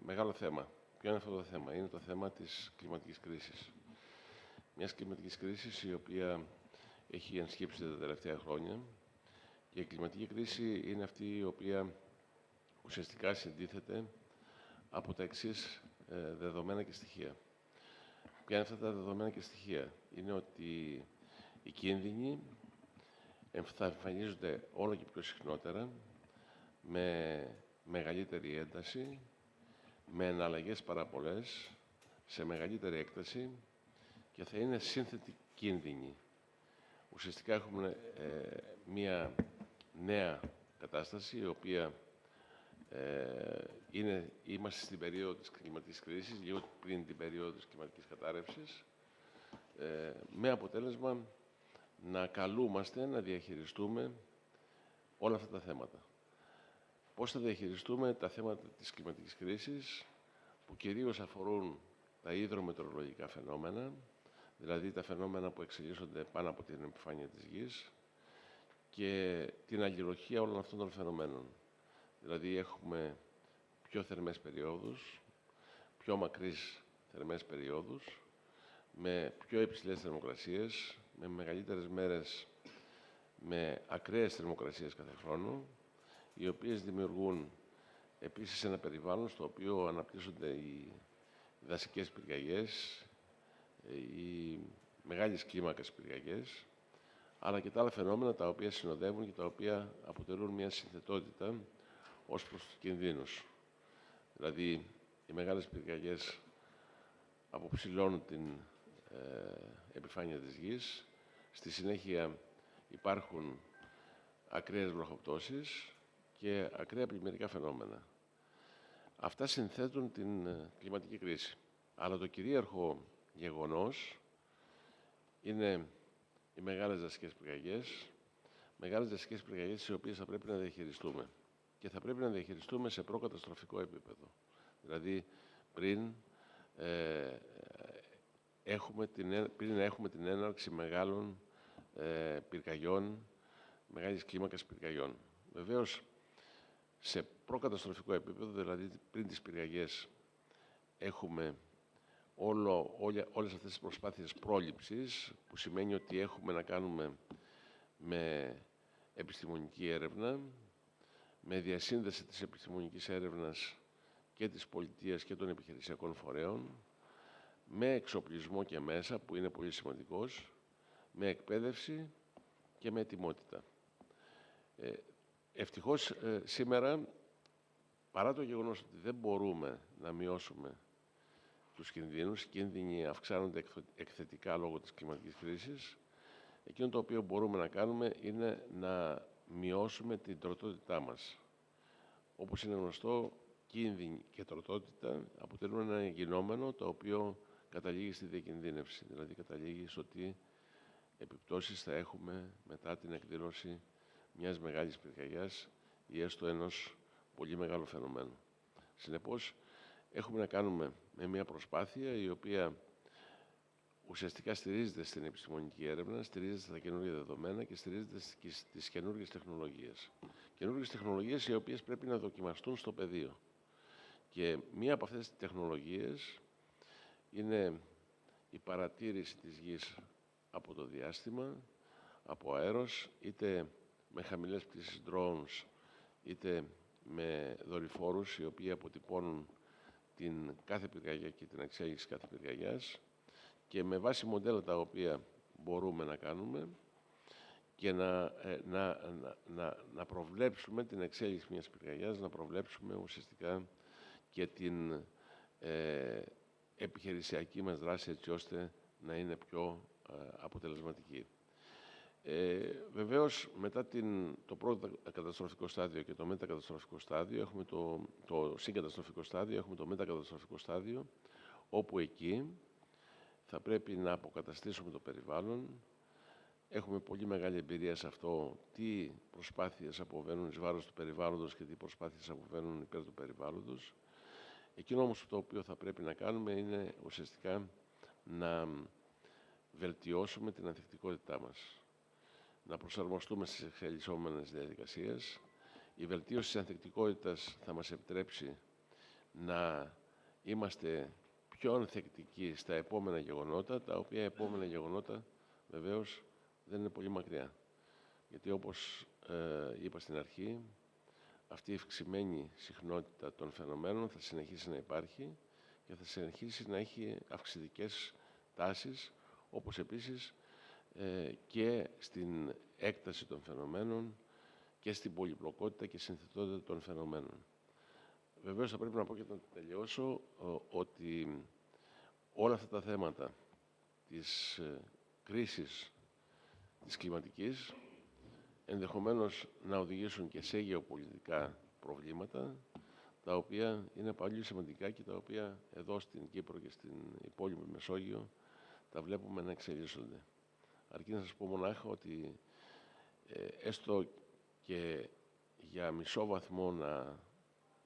μεγάλο θέμα. Ποιο είναι αυτό το θέμα? Είναι το θέμα της κλιματικής κρίσης. Μιας κλιματικής κρίσης η οποία έχει ενσκύψει τα τελευταία χρόνια και η κλιματική κρίση είναι αυτή η οποία ουσιαστικά συντίθεται από τα εξής δεδομένα και στοιχεία. Ποια είναι αυτά τα δεδομένα και στοιχεία? Είναι ότι οι κίνδυνοι θα εμφανίζονται όλο και πιο συχνότερα, με μεγαλύτερη ένταση, με εναλλαγές πάρα πολλές, σε μεγαλύτερη έκταση και θα είναι σύνθετοι κίνδυνοι. Ουσιαστικά έχουμε μία νέα κατάσταση, η οποία είμαστε στην περίοδο της κλιματικής κρίσης, λίγο πριν την περίοδο της κλιματικής κατάρρευσης, με αποτέλεσμα να καλούμαστε να διαχειριστούμε όλα αυτά τα θέματα. Πώς θα διαχειριστούμε τα θέματα της κλιματικής κρίσης, που κυρίως αφορούν τα υδρομετεωρολογικά φαινόμενα, δηλαδή τα φαινόμενα που εξελίσσονται πάνω από την επιφάνεια της γης, και την αλληλουχία όλων αυτών των φαινομένων. Δηλαδή έχουμε πιο θερμές περιόδους, πιο μακρύς θερμές περιόδους, με πιο υψηλές θερμοκρασίες, με μεγαλύτερες μέρες με ακραίες θερμοκρασίες κάθε χρόνο, οι οποίες δημιουργούν επίσης ένα περιβάλλον στο οποίο αναπτύσσονται οι δασικές πυρκαγιές, οι μεγάλες κλίμακες πυρκαγιές, αλλά και τα άλλα φαινόμενα τα οποία συνοδεύουν και τα οποία αποτελούν μια συνθετότητα ως προς τους κινδύνους. Δηλαδή, οι μεγάλες πυρκαγιές αποψηλώνουν την επιφάνεια της γης, στη συνέχεια υπάρχουν ακραίες βροχοπτώσεις και ακραία πλημμυρικά φαινόμενα. Αυτά συνθέτουν την κλιματική κρίση. Αλλά το κυρίαρχο γεγονός είναι οι μεγάλες δασικές πυρκαγιές, τις οποίες θα πρέπει να διαχειριστούμε. Και θα πρέπει να διαχειριστούμε σε προκαταστροφικό επίπεδο. Δηλαδή, πριν έχουμε την έναρξη μεγάλων πυρκαγιών, μεγάλης κλίμακας πυρκαγιών. Βεβαίως, σε προκαταστροφικό επίπεδο, δηλαδή πριν τις πυρκαγιές, έχουμε όλες αυτές τις προσπάθειες πρόληψης, που σημαίνει ότι έχουμε να κάνουμε με επιστημονική έρευνα, με διασύνδεση της επιστημονικής έρευνας και της πολιτείας και των επιχειρησιακών φορέων, με εξοπλισμό και μέσα, που είναι πολύ σημαντικός, με εκπαίδευση και με ετοιμότητα. Ευτυχώς σήμερα, παρά το γεγονός ότι δεν μπορούμε να μειώσουμε τους κινδύνους, οι κίνδυνοι αυξάνονται εκθετικά λόγω της κλιματικής κρίσης, εκείνο το οποίο μπορούμε να κάνουμε είναι να μειώσουμε την τροτότητά μας. Όπως είναι γνωστό, κίνδυνοι και τροτότητα αποτελούν ένα γινόμενο το οποίο καταλήγει στη διακινδύνευση, δηλαδή καταλήγει στο τι επιπτώσεις θα έχουμε μετά την εκδήλωση μιας μεγάλης πυρκαγιάς ή έστω ενός πολύ μεγάλου φαινομένου. Συνεπώς, έχουμε να κάνουμε με μια προσπάθεια η οποία ουσιαστικά στηρίζεται στην επιστημονική έρευνα, στηρίζεται στα καινούργια δεδομένα και στηρίζεται στις καινούργιες τεχνολογίες. Καινούργιες τεχνολογίες οι οποίες πρέπει να δοκιμαστούν στο πεδίο. Και μία από αυτές τις τεχνολογίες είναι η παρατήρηση της γης από το διάστημα, από αέρος, είτε με χαμηλές πτήσεις drones, είτε με δορυφόρους οι οποίοι αποτυπώνουν την κάθε πυρκαγιά και την εξέλιξη κάθε πυρκαγιάς, και με βάση μοντέλα τα οποία μπορούμε να κάνουμε και να προβλέψουμε την εξέλιξη μιας πυρκαγιάς, να προβλέψουμε ουσιαστικά και την επιχειρησιακή μας δράση, έτσι ώστε να είναι πιο αποτελεσματική. Βεβαίως, μετά το πρώτο καταστροφικό στάδιο και το μετακαταστροφικό στάδιο, έχουμε το συγκαταστροφικό στάδιο, έχουμε το μετακαταστροφικό στάδιο, όπου εκεί θα πρέπει να αποκαταστήσουμε το περιβάλλον. Έχουμε πολύ μεγάλη εμπειρία σε αυτό, τι προσπάθειες αποβαίνουν εις βάρος του περιβάλλοντος και τι προσπάθειες αποβαίνουν υπέρ του περιβάλλοντος. Εκείνο όμως το οποίο θα πρέπει να κάνουμε είναι ουσιαστικά να βελτιώσουμε την ανθεκτικότητά μας, να προσαρμοστούμε στις εξελισσόμενες διαδικασίες. Η βελτίωση της ανθεκτικότητας θα μας επιτρέψει να είμαστε πιο ανθεκτικοί στα επόμενα γεγονότα, τα οποία επόμενα γεγονότα βεβαίως δεν είναι πολύ μακριά. Γιατί όπως είπα στην αρχή, αυτή η ευξημένη συχνότητα των φαινομένων θα συνεχίσει να υπάρχει και θα συνεχίσει να έχει αυξητικές τάσεις, όπως επίσης και στην έκταση των φαινομένων και στην πολυπλοκότητα και συνθετότητα των φαινομένων. Βεβαίως θα πρέπει να πω και να τελειώσω ότι όλα αυτά τα θέματα της κρίσης της κλιματικής ενδεχομένως να οδηγήσουν και σε γεωπολιτικά προβλήματα, τα οποία είναι πάλι σημαντικά και τα οποία εδώ στην Κύπρο και στην υπόλοιπη Μεσόγειο τα βλέπουμε να εξελίσσονται. Αρκεί να σας πω μονάχα ότι έστω και για μισό βαθμό να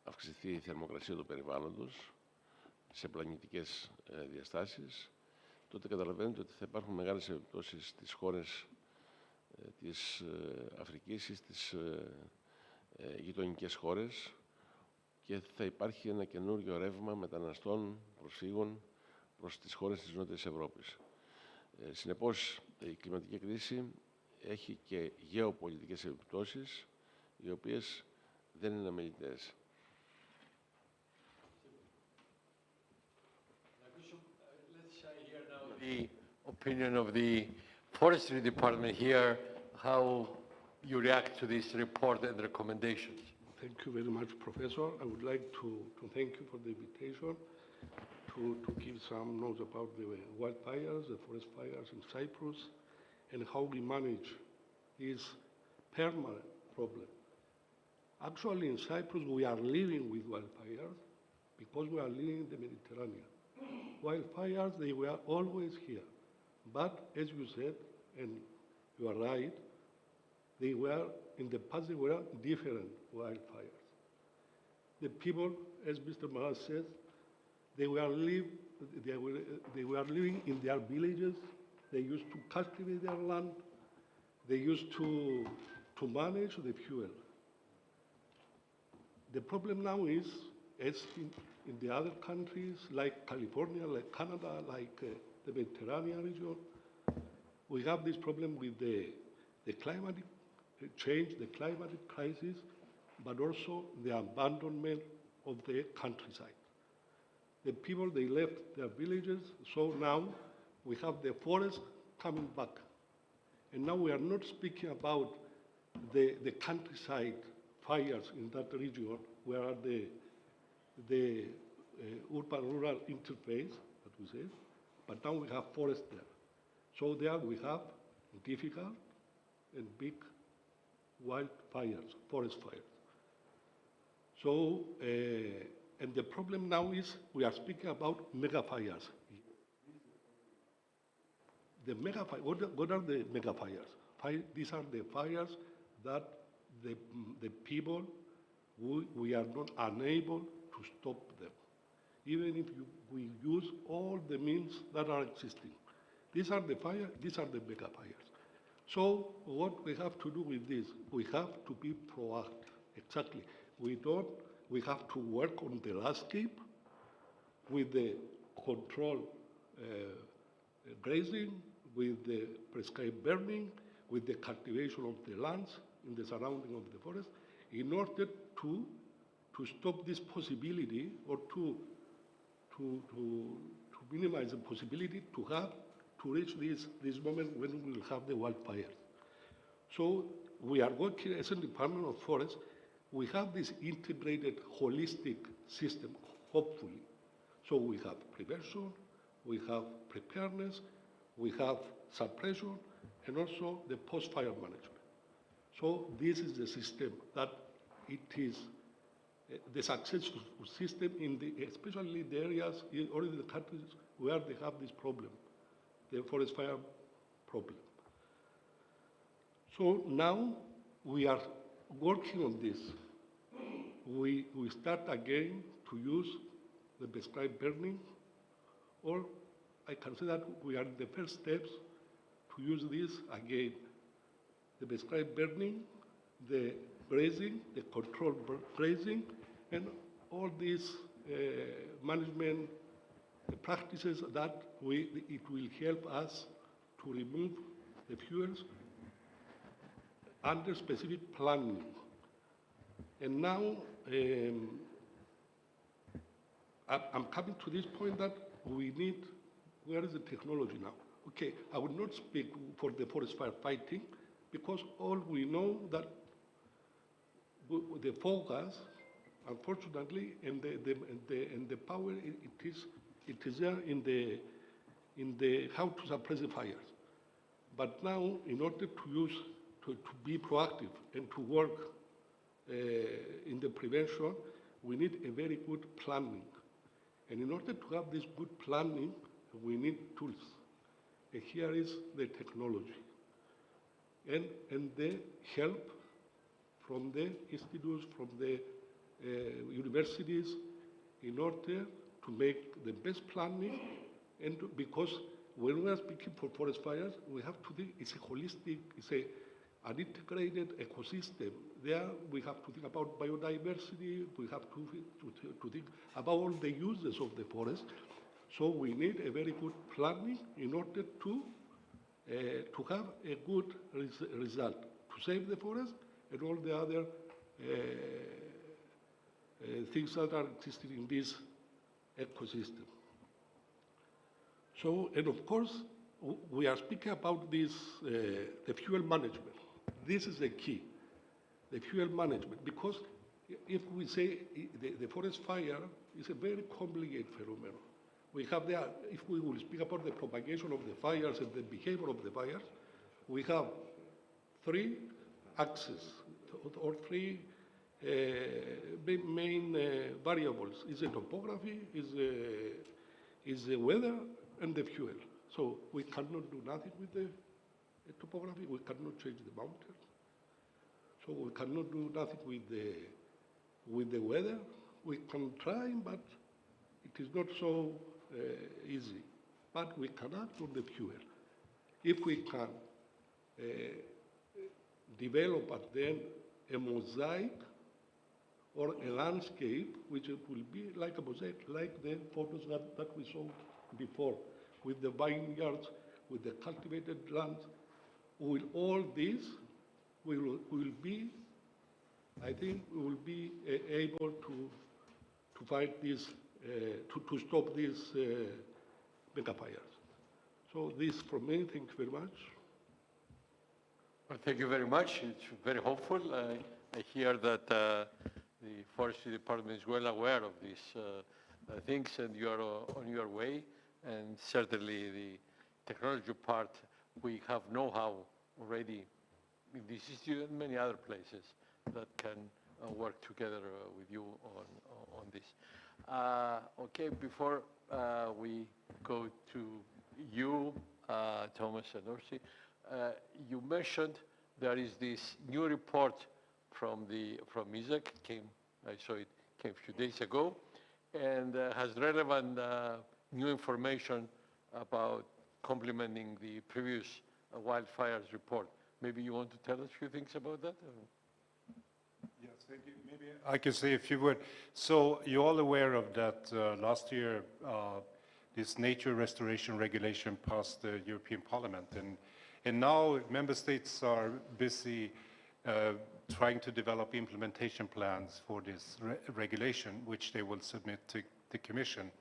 αυξηθεί η θερμοκρασία του περιβάλλοντος σε πλανητικές διαστάσεις, τότε καταλαβαίνετε ότι θα υπάρχουν μεγάλες επιπτώσεις στις χώρες της Αφρικής ή στις γειτονικές χώρες και θα υπάρχει ένα καινούριο ρεύμα μεταναστών, προσφύγων προς τις χώρες της Νότιας Ευρώπης. Συνεπώς, η κλιματική κρίση έχει και γεωπολιτικές επιπτώσεις, οι οποίες δεν είναι αμεληταίες. The opinion of the Forestry Department here, how you react to this report and recommendations. Thank you very much, Professor. I would like to thank you for the invitation to give some notes about the wildfires, the forest fires in Cyprus, and how we manage this permanent problem. Actually, in Cyprus, we are living with wildfires because we are living in the Mediterranean. Wildfires, they were always here. But, as you said, and you are right, they were, in the past, they were different wildfires. The people, as Mr. Maras said, they were living in their villages. They used to cultivate their land. They used to manage the fuel. The problem now is, as in the other countries, like California, like Canada, like the Mediterranean region, we have this problem with the climatic change, the climatic crisis, but also the abandonment of the countryside. The people, they left their villages, so now we have the forest coming back. And now we are not speaking about the countryside fires in that region, where are the urban-rural interface, that we say, but now we have forest there. So there we have difficult and big wildfires, forest fires. So, and the problem now is we are speaking about mega fires. The mega fires, what are the mega fires? These are the fires that the people, we are not unable to stop them, even if we use all the means that are existing. These are the fires, these are the mega fires. So what we have to do with this, we have to be proactive, exactly. We have to work on the landscape with the control grazing, with the prescribed burning, with the cultivation of the lands in the surrounding of the forest, in order to stop this possibility or to minimize the possibility to reach this moment when we will have the wildfires. So we are working as a Department of Forests. We have this integrated, holistic system, hopefully. So we have prevention, we have preparedness, we have suppression, and also the post-fire management. So this is the system that it is the successful system in especially the areas or in the countries where they have this problem, the forest fire problem. So now we are working on this. We start again to use the prescribed burning, or I can say that we are in the first steps to use this again. The prescribed burning, the grazing, the controlled grazing, and all these management practices that it will help us to remove the fuels under specific planning. And now I'm coming to this point that we need, where is the technology now? Okay, I will not speak for the forest fire fighting because all we know that the focus, unfortunately, and the power, it is there in the how to suppress the fires. But now, in order to be proactive and to work in the prevention, we need a very good planning. And in order to have this good planning, we need tools. And here is the technology. And the help from the institutes, from the universities, in order to make the best planning. And because when we are speaking for forest fires, we have to think it's a holistic, an integrated ecosystem. There we have to think about biodiversity, we have to think about all the uses of the forest. So we need a very good planning in order to have a good result, to save the forest and all the other things that are existing in this ecosystem. So, and of course, we are speaking about this, the fuel management. This is the key, the fuel management, because if we say the forest fire is a very complicated phenomenon. We have there, if we will speak about the propagation of the fires and the behavior of the fires, we have three axes, or three main variables. Is the topography, is the weather, and the fuel. So we cannot do nothing with the topography, we cannot change the mountains. So we cannot do nothing with the weather. We can try, but it is not so easy. But we can act on the fuel. If we can develop at the end a mosaic or a landscape, which it will be like a mosaic, like the photos that we saw before, with the vineyards, with the cultivated lands, with all this, we will be, I think, we will be able to fight this, to stop these mega fires. So this from me, thank you very much. Well, thank you very much. It's very hopeful. I hear that the Forestry Department is well aware of these things, and you are on your way. And certainly the technology part, we have know-how already in this institute and many other places that can work together with you on this. Okay, before we go to you, Thomas and Orsi, you mentioned there is this new report from Isaac, I saw it came a few days ago, and has relevant new information about complementing the previous wildfires report. Maybe you want to tell us a few things about that? Yes, thank you. Maybe I can say a few words. So you're all aware of that last year, this nature restoration regulation passed the European Parliament. And now member states are busy trying to develop implementation plans for this regulation, which they will submit to the Commission.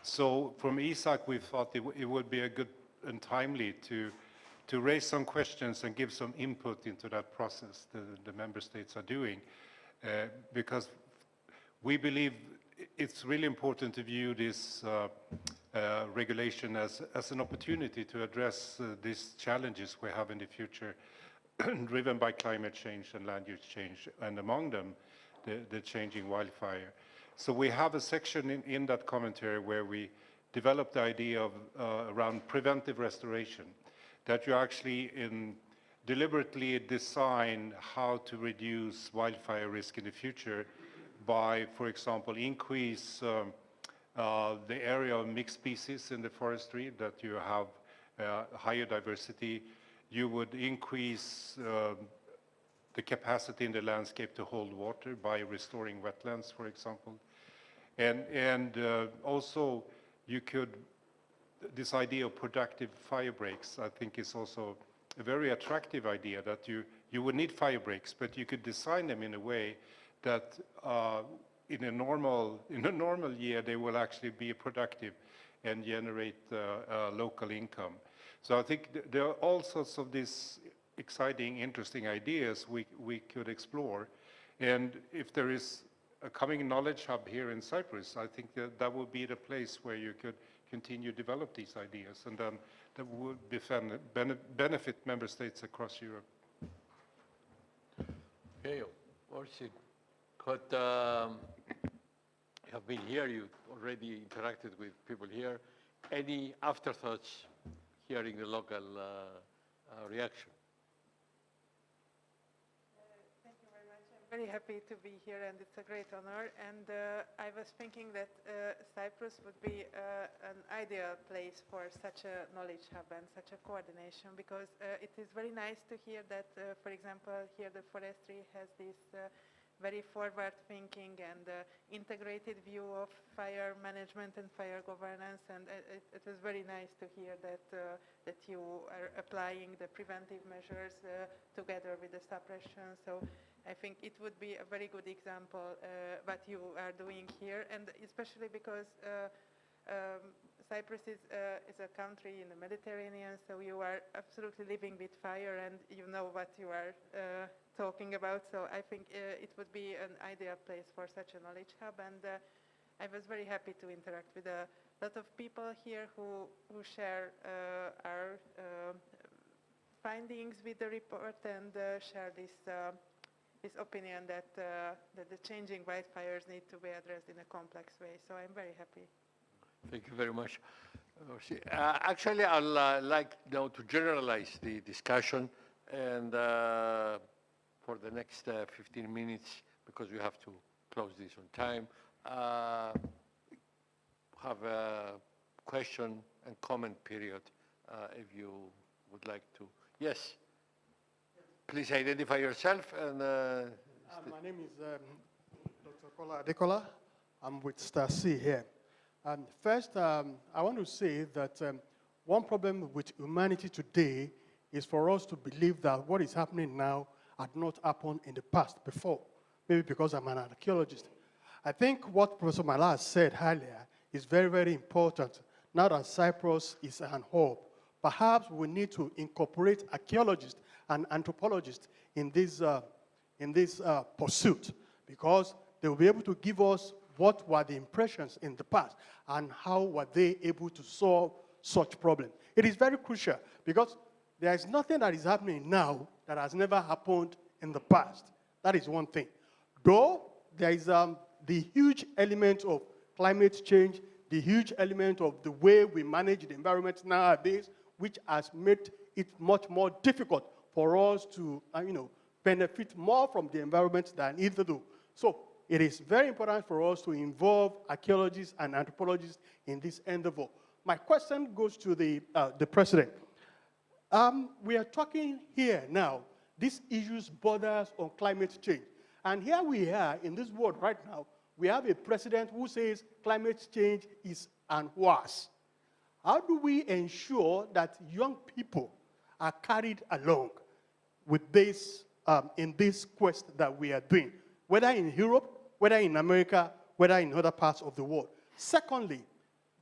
So from ESAC, we thought it would be a good and timely to raise some questions and give some input into that process the member states are doing, because we believe it's really important to view this regulation as an opportunity to address these challenges we have in the future driven by climate change and land use change, and among them, the changing wildfire. So we have a section in that commentary where we developed the idea of around preventive restoration, that you actually deliberately design how to reduce wildfire risk in the future by, for example, increase the area of mixed species in the forestry, that you have higher diversity. You would increase the capacity in the landscape to hold water by restoring wetlands, for example. And also you could, this idea of productive fire breaks, I think is also a very attractive idea, that you would need fire breaks, but you could design them in a way that in a normal year they will actually be productive and generate local income. So I think there are all sorts of these exciting, interesting ideas we could explore. And if there is a coming knowledge hub here in Cyprus, I think that would be the place where you could continue to develop these ideas, and then that would benefit member states across Europe. Okay, Orsi, you have been here, you already interacted with people here. Any afterthoughts hearing the local reaction? Thank you very much. I'm very happy to be here, and it's a great honor. And I was thinking that Cyprus would be an ideal place for such a knowledge hub and such a coordination, because it is very nice to hear that, for example, here the forestry has this very forward-thinking and integrated view of fire management and fire governance, and it was very nice to hear that that you are applying the preventive measures together with the suppression. So I think it would be a very good example what you are doing here, and especially because Cyprus is a country in the Mediterranean, so you are absolutely living with fire, and you know what you are talking about. So I think it would be an ideal place for such a knowledge hub, and I was very happy to interact with a lot of people here who share our findings with the report, and share this opinion that the changing wildfires need to be addressed in a complex way. So I'm very happy. Thank you very much. Actually, I'd like now to generalize the discussion, and for the next 15 minutes, because we have to close this on time, have a question and comment period, if you would like to. Yes. Please identify yourself. And my name is Dr. Kola Adekola. I'm with Star C here. First, I want to say that one problem with humanity today is for us to believe that what is happening now had not happened in the past before, maybe because I'm an archaeologist. I think what Professor Malas said earlier is very, very important. Now that Cyprus is an hub, perhaps we need to incorporate archaeologists and anthropologists in this pursuit, because they will be able to give us what were the impressions in the past and how were they able to solve such problems. It is very crucial, because there is nothing that is happening now that has never happened in the past. That is one thing. Though there is the huge element of climate change, the huge element of the way we manage the environment nowadays, which has made it much more difficult for us to benefit more from the environment than either do. So it is very important for us to involve archaeologists and anthropologists in this endeavor. My question goes to the President. We are talking here now, these issues borders on climate change. And here we are in this world right now, we have a president who says climate change is an worse. How do we ensure that young people are carried along with this, in this quest that we are doing, whether in Europe, whether in America, whether in other parts of the world? Secondly,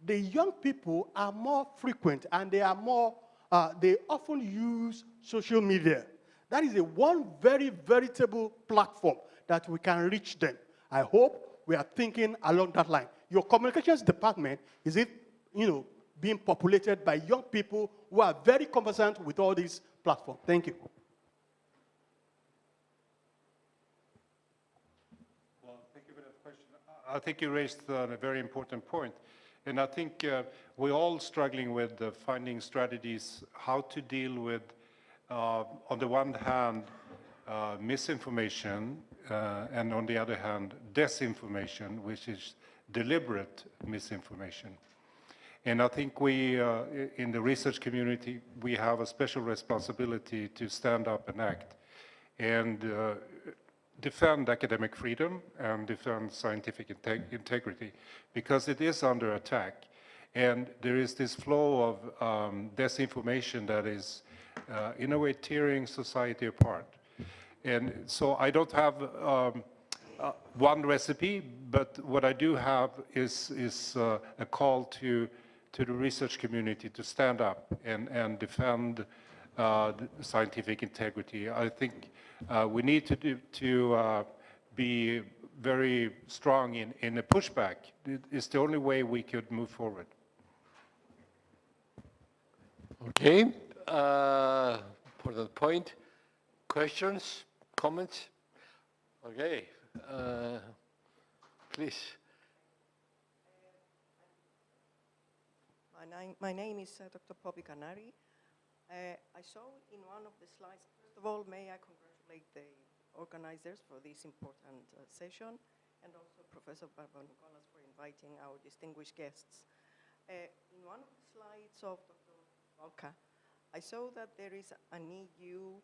the young people are more frequent, and they are more, they often use social media. That is one very veritable platform that we can reach them. I hope we are thinking along that line. Your communications department, is it being populated by young people who are very conversant with all these platforms. Thank you. Well, thank you for that question. I think you raised a very important point. And I think we're all struggling with finding strategies how to deal with, on the one hand, misinformation, and on the other hand, disinformation, which is deliberate misinformation. And I think we, in the research community, we have a special responsibility to stand up and act and defend academic freedom and defend scientific integrity, because it is under attack. And there is this flow of disinformation that is, in a way, tearing society apart. And so I don't have one recipe, but what I do have is a call to the research community to stand up and defend the scientific integrity. I think we need to be very strong in a pushback. It's the only way we could move forward. Okay, for that point, questions, comments? Okay, please. My name is Dr. Poppy Canari. I saw in one of the slides, first of all, may I congratulate the organizers for this important session, and also Professor Papanikolas for inviting our distinguished guests. In one of the slides of Dr. Valka, I saw that there is an EU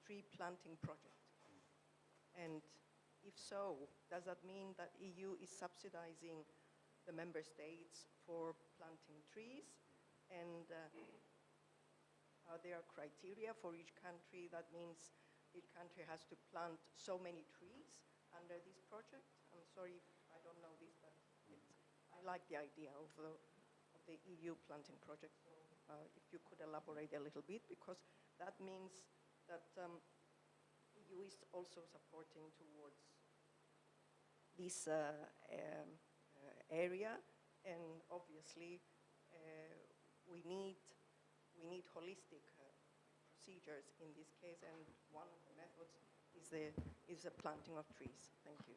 tree planting project. And if so, does that mean that EU is subsidizing the member states for planting trees? And are there criteria for each country? That means each country has to plant so many trees under this project? I'm sorry if I don't know this, but I like the idea of the EU planting project. So if you could elaborate a little bit, because that means that EU is also supporting towards this area, and obviously we need holistic procedures in this case, and one of the methods is the planting of trees. Thank you.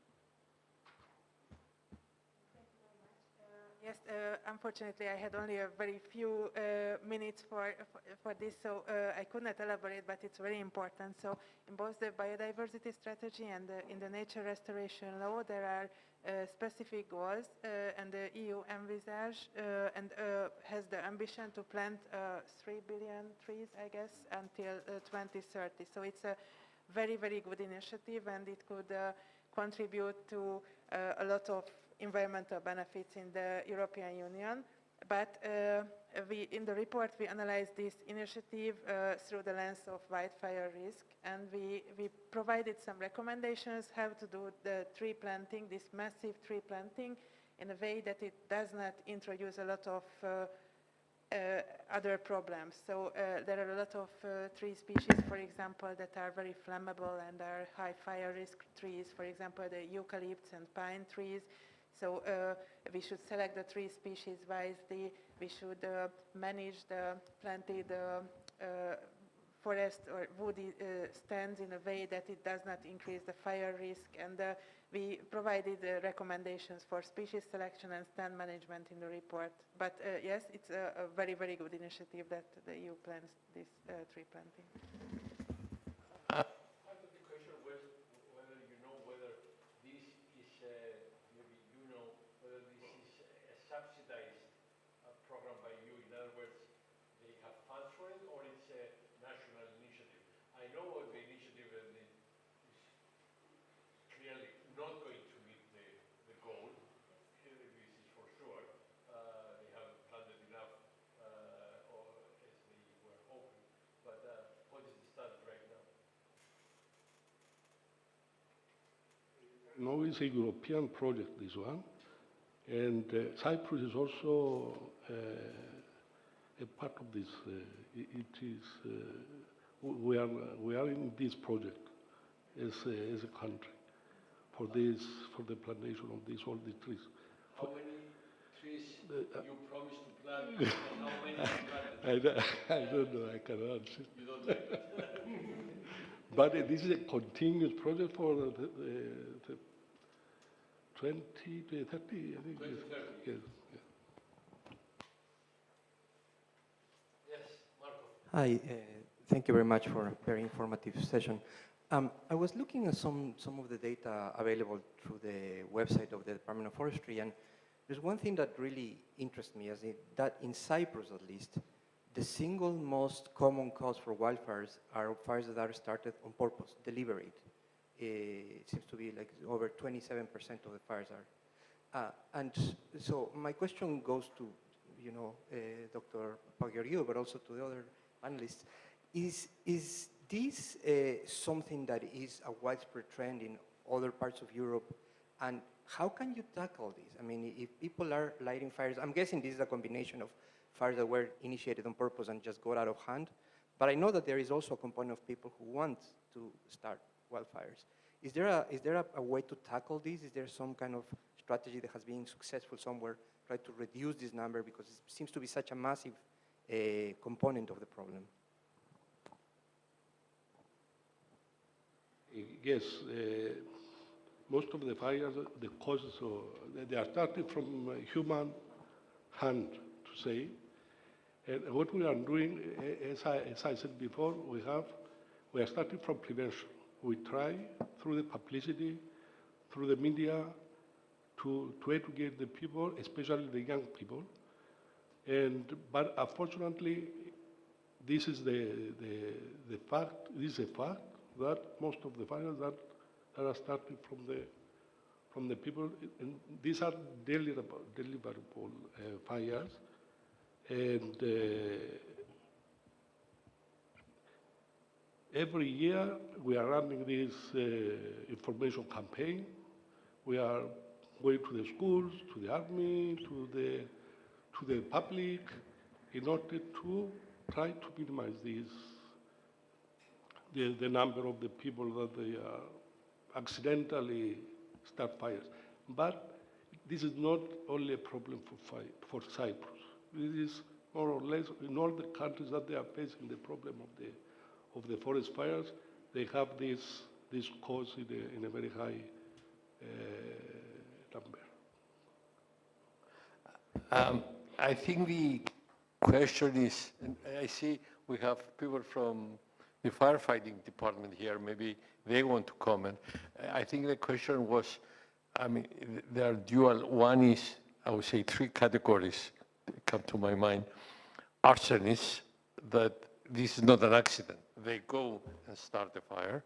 Yes, unfortunately, I had only a very few minutes for this, so I could not elaborate, but it's very important. So in both the biodiversity strategy and in the nature restoration law, there are specific goals, and the EU envisage and has the ambition to plant 3 billion trees, I guess, until 2030. So it's a very, very good initiative, and it could contribute to a lot of environmental benefits in the European Union. But in the report, we analyzed this initiative through the lens of wildfire risk, and we provided some recommendations how to do the tree planting, this massive tree planting, in a way that it does not introduce a lot of other problems. So there are a lot of tree species, for example, that are very flammable and are high fire risk trees, for example, the eucalypts and pine trees. So we should select the tree species wisely. We should manage the planted forest or woody stands in a way that it does not increase the fire risk. And we provided recommendations for species selection and stand management in the report. But yes, it's a very, very good initiative that the EU plans this tree planting. Subsidized program by you. In other words, they have funds for it, or it's a national initiative. I know what the initiative is clearly not going to meet the goal. This is for sure. They haven't planted enough, or as they were hoping. But what is the status right now? No, it's a European project, this one. And Cyprus is also a part of this. It is we are in this project as a country for the plantation of all the trees. How many trees You promised to plant, how many you planted? I don't know, I cannot answer. You don't know it. But this is a continuous project for the 20 to 30, I think. 20, 30. Yes. Yes, Marco. Hi, thank you very much for a very informative session. I was looking at some of the data available through the website of the Department of Forestry, and there's one thing that really interests me, that in Cyprus at least, the single most common cause for wildfires are fires that are started on purpose, deliberate. It seems to be like over 27% of the fires are. And so my question goes to, Dr. Pageorgiou, but also to the other panelists. Is this something that is a widespread trend in other parts of Europe? And how can you tackle this? I mean, if people are lighting fires, I'm guessing this is a combination of fires that were initiated on purpose and just got out of hand. But I know that there is also a component of people who want to start wildfires. Is there a way to tackle this? Is there some kind of strategy that has been successful somewhere, try to reduce this number, because it seems to be such a massive component of the problem? Yes, most of the fires, the causes, they are starting from human hand, to say. And what we are doing, as I said before, we are starting from prevention. We try, through the publicity, through the media, to educate the people, especially the young people. But unfortunately, this is the fact. This is a fact that most of the fires that are starting from the people, and these are deliverable fires, and every year we are running this information campaign. We are going to the schools, to the army, to the public, in order to try to minimize the number of the people that they accidentally start fires. But this is not only a problem for Cyprus. This is more or less in all the countries that they are facing the problem of the forest fires. They have this cause in a very high number. I think the question is, and I see we have people from the firefighting department here, maybe they want to comment. I think the question was, I mean, there are dual. One is, I would say, three categories that come to my mind. Arsonists, that this is not an accident. They go and start the fire.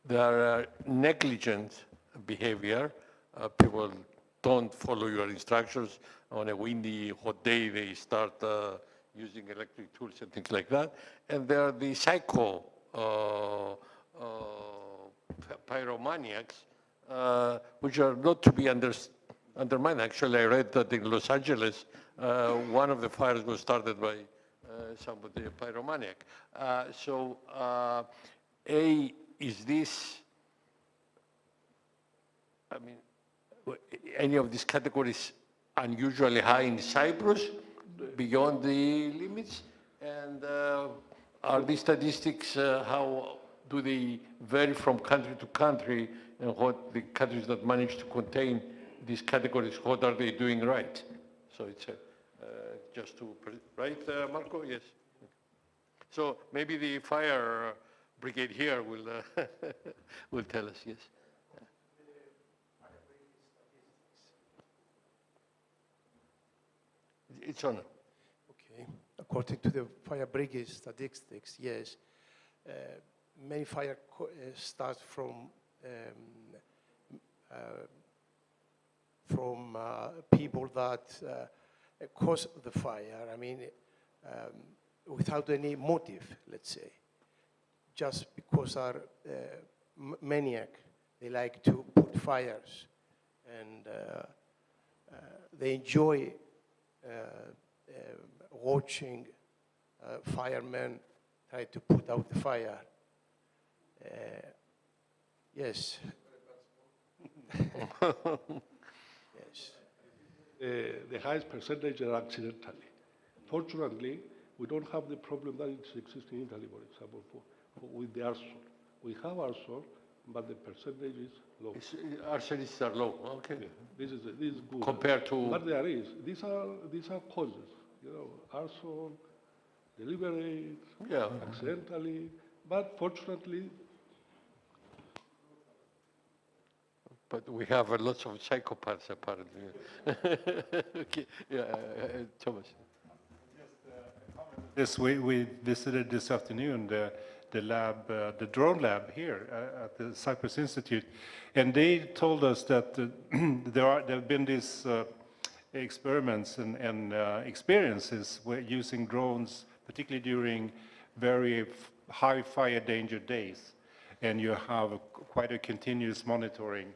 There are negligent behavior. People don't follow your instructions. On a windy, hot day, they start using electric tools and things like that. And there are the psycho pyromaniacs, which are not to be undermined. Actually, I read that in Los Angeles, one of the fires was started by somebody, a pyromaniac. Is this, I mean, any of these categories unusually high in Cyprus, beyond the limits? And are these statistics, how do they vary from country to country, and what the countries that manage to contain these categories, what are they doing right? So it's just to, right, Marco? Yes. So maybe the fire brigade here will, will tell us, yes. It's on. Okay. According to the fire brigade statistics, yes, many fire start from people that cause the fire. I mean, without any motive, let's say, just because are maniac. They like to put fires, and they enjoy watching firemen try to put out the fire. Yes. Yes. the highest percentage are accidentally. Fortunately, we don't have the problem that exists in Italy, for example, with the arsol. We have arsol, but the percentage is low. Arsonists are low, okay. Yeah, this is good. Compared to... But there is. These are causes. You know, arsol, deliberate, accidentally, but fortunately. But we have lots of psychopaths, apparently. Okay, Thomas. We visited this afternoon the lab, the drone lab here at the Cyprus Institute, and they told us that there have been these experiments and experiences using drones, particularly during very high fire danger days, and you have quite a continuous monitoring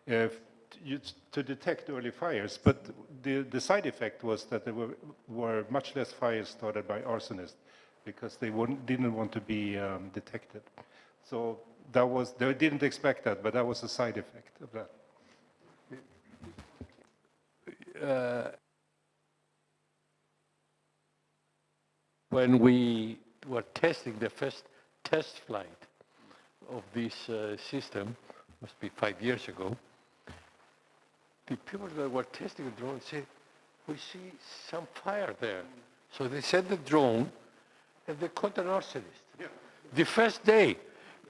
to detect early fires. But the side effect was that there were much less fires started by arsonists because they didn't want to be detected. So they didn't expect that, but that was a side effect of that. When we were testing the first test flight of this system, must be 5 years ago, the people that were testing the drone said, we see some fire there. So they sent the drone and they caught an arsonist. Yeah. The first day,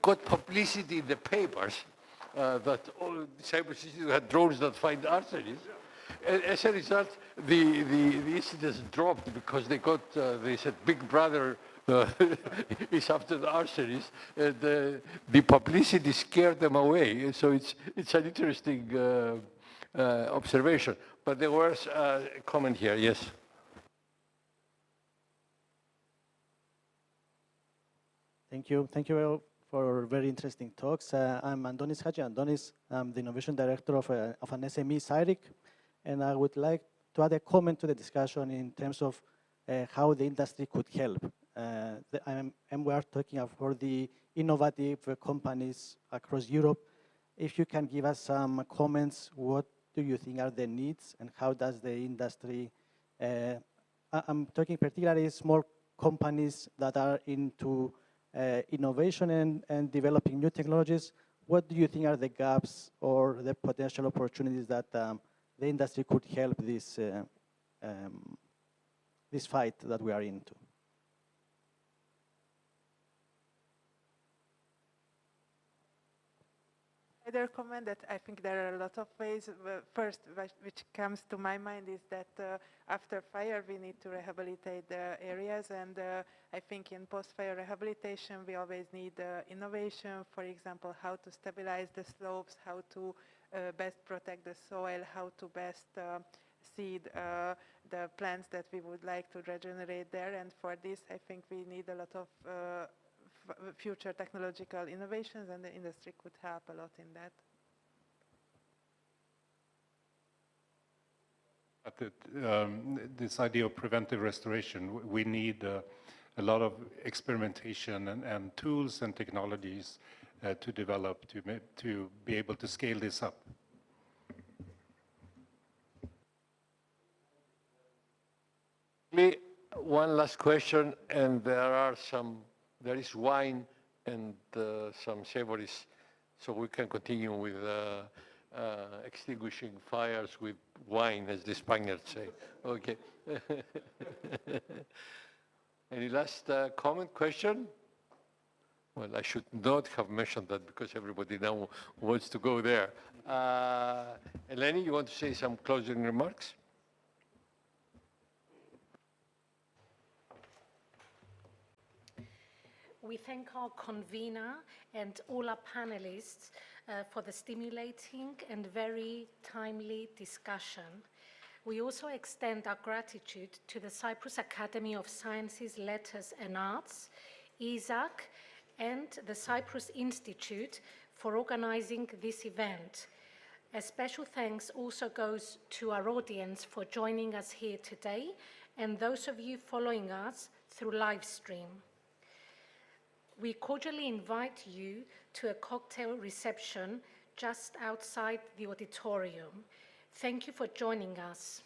got publicity in the papers that all Cyprus had drones that find arsonists. And as a result, the incidents dropped because they said Big Brother is after the arsonists, and the publicity scared them away. So it's an interesting observation. But there was a comment here, yes. Thank you. Thank you for very interesting talks. I'm Andonis Hadji Andonis. I'm the Innovation Director of an SME, CYRIC, and I would like to add a comment to the discussion in terms of how the industry could help. And we are talking for the innovative companies across Europe. If you can give us some comments, what do you think are the needs and how does the industry, I'm talking particularly small companies that are into innovation and developing new technologies. What do you think are the gaps or the potential opportunities that the industry could help this fight that we are into? Other comment that I think there are a lot of ways. First, which comes to my mind is that after fire we need to rehabilitate the areas, and I think in post-fire rehabilitation we always need innovation. For example, how to stabilize the slopes, how to best protect the soil, how to best seed the plants that we would like to regenerate there. And for this, I think we need a lot of future technological innovations, and the industry could help a lot in that. This idea of preventive restoration, we need a lot of experimentation and tools and technologies to develop to be able to scale this up. One last question, and there is wine and some savories, so we can continue with extinguishing fires with wine, as the Spaniards say. Okay. Any last comment, question? Well, I should not have mentioned that because everybody now wants to go there. Eleni, you want to say some closing remarks? We thank our convener and all our panelists for the stimulating and very timely discussion. We also extend our gratitude to the Cyprus Academy of Sciences, Letters and Arts, ESAC, and the Cyprus Institute for organizing this event. A special thanks also goes to our audience for joining us here today and those of you following us through live stream. We cordially invite you to a cocktail reception just outside the auditorium. Thank you for joining us.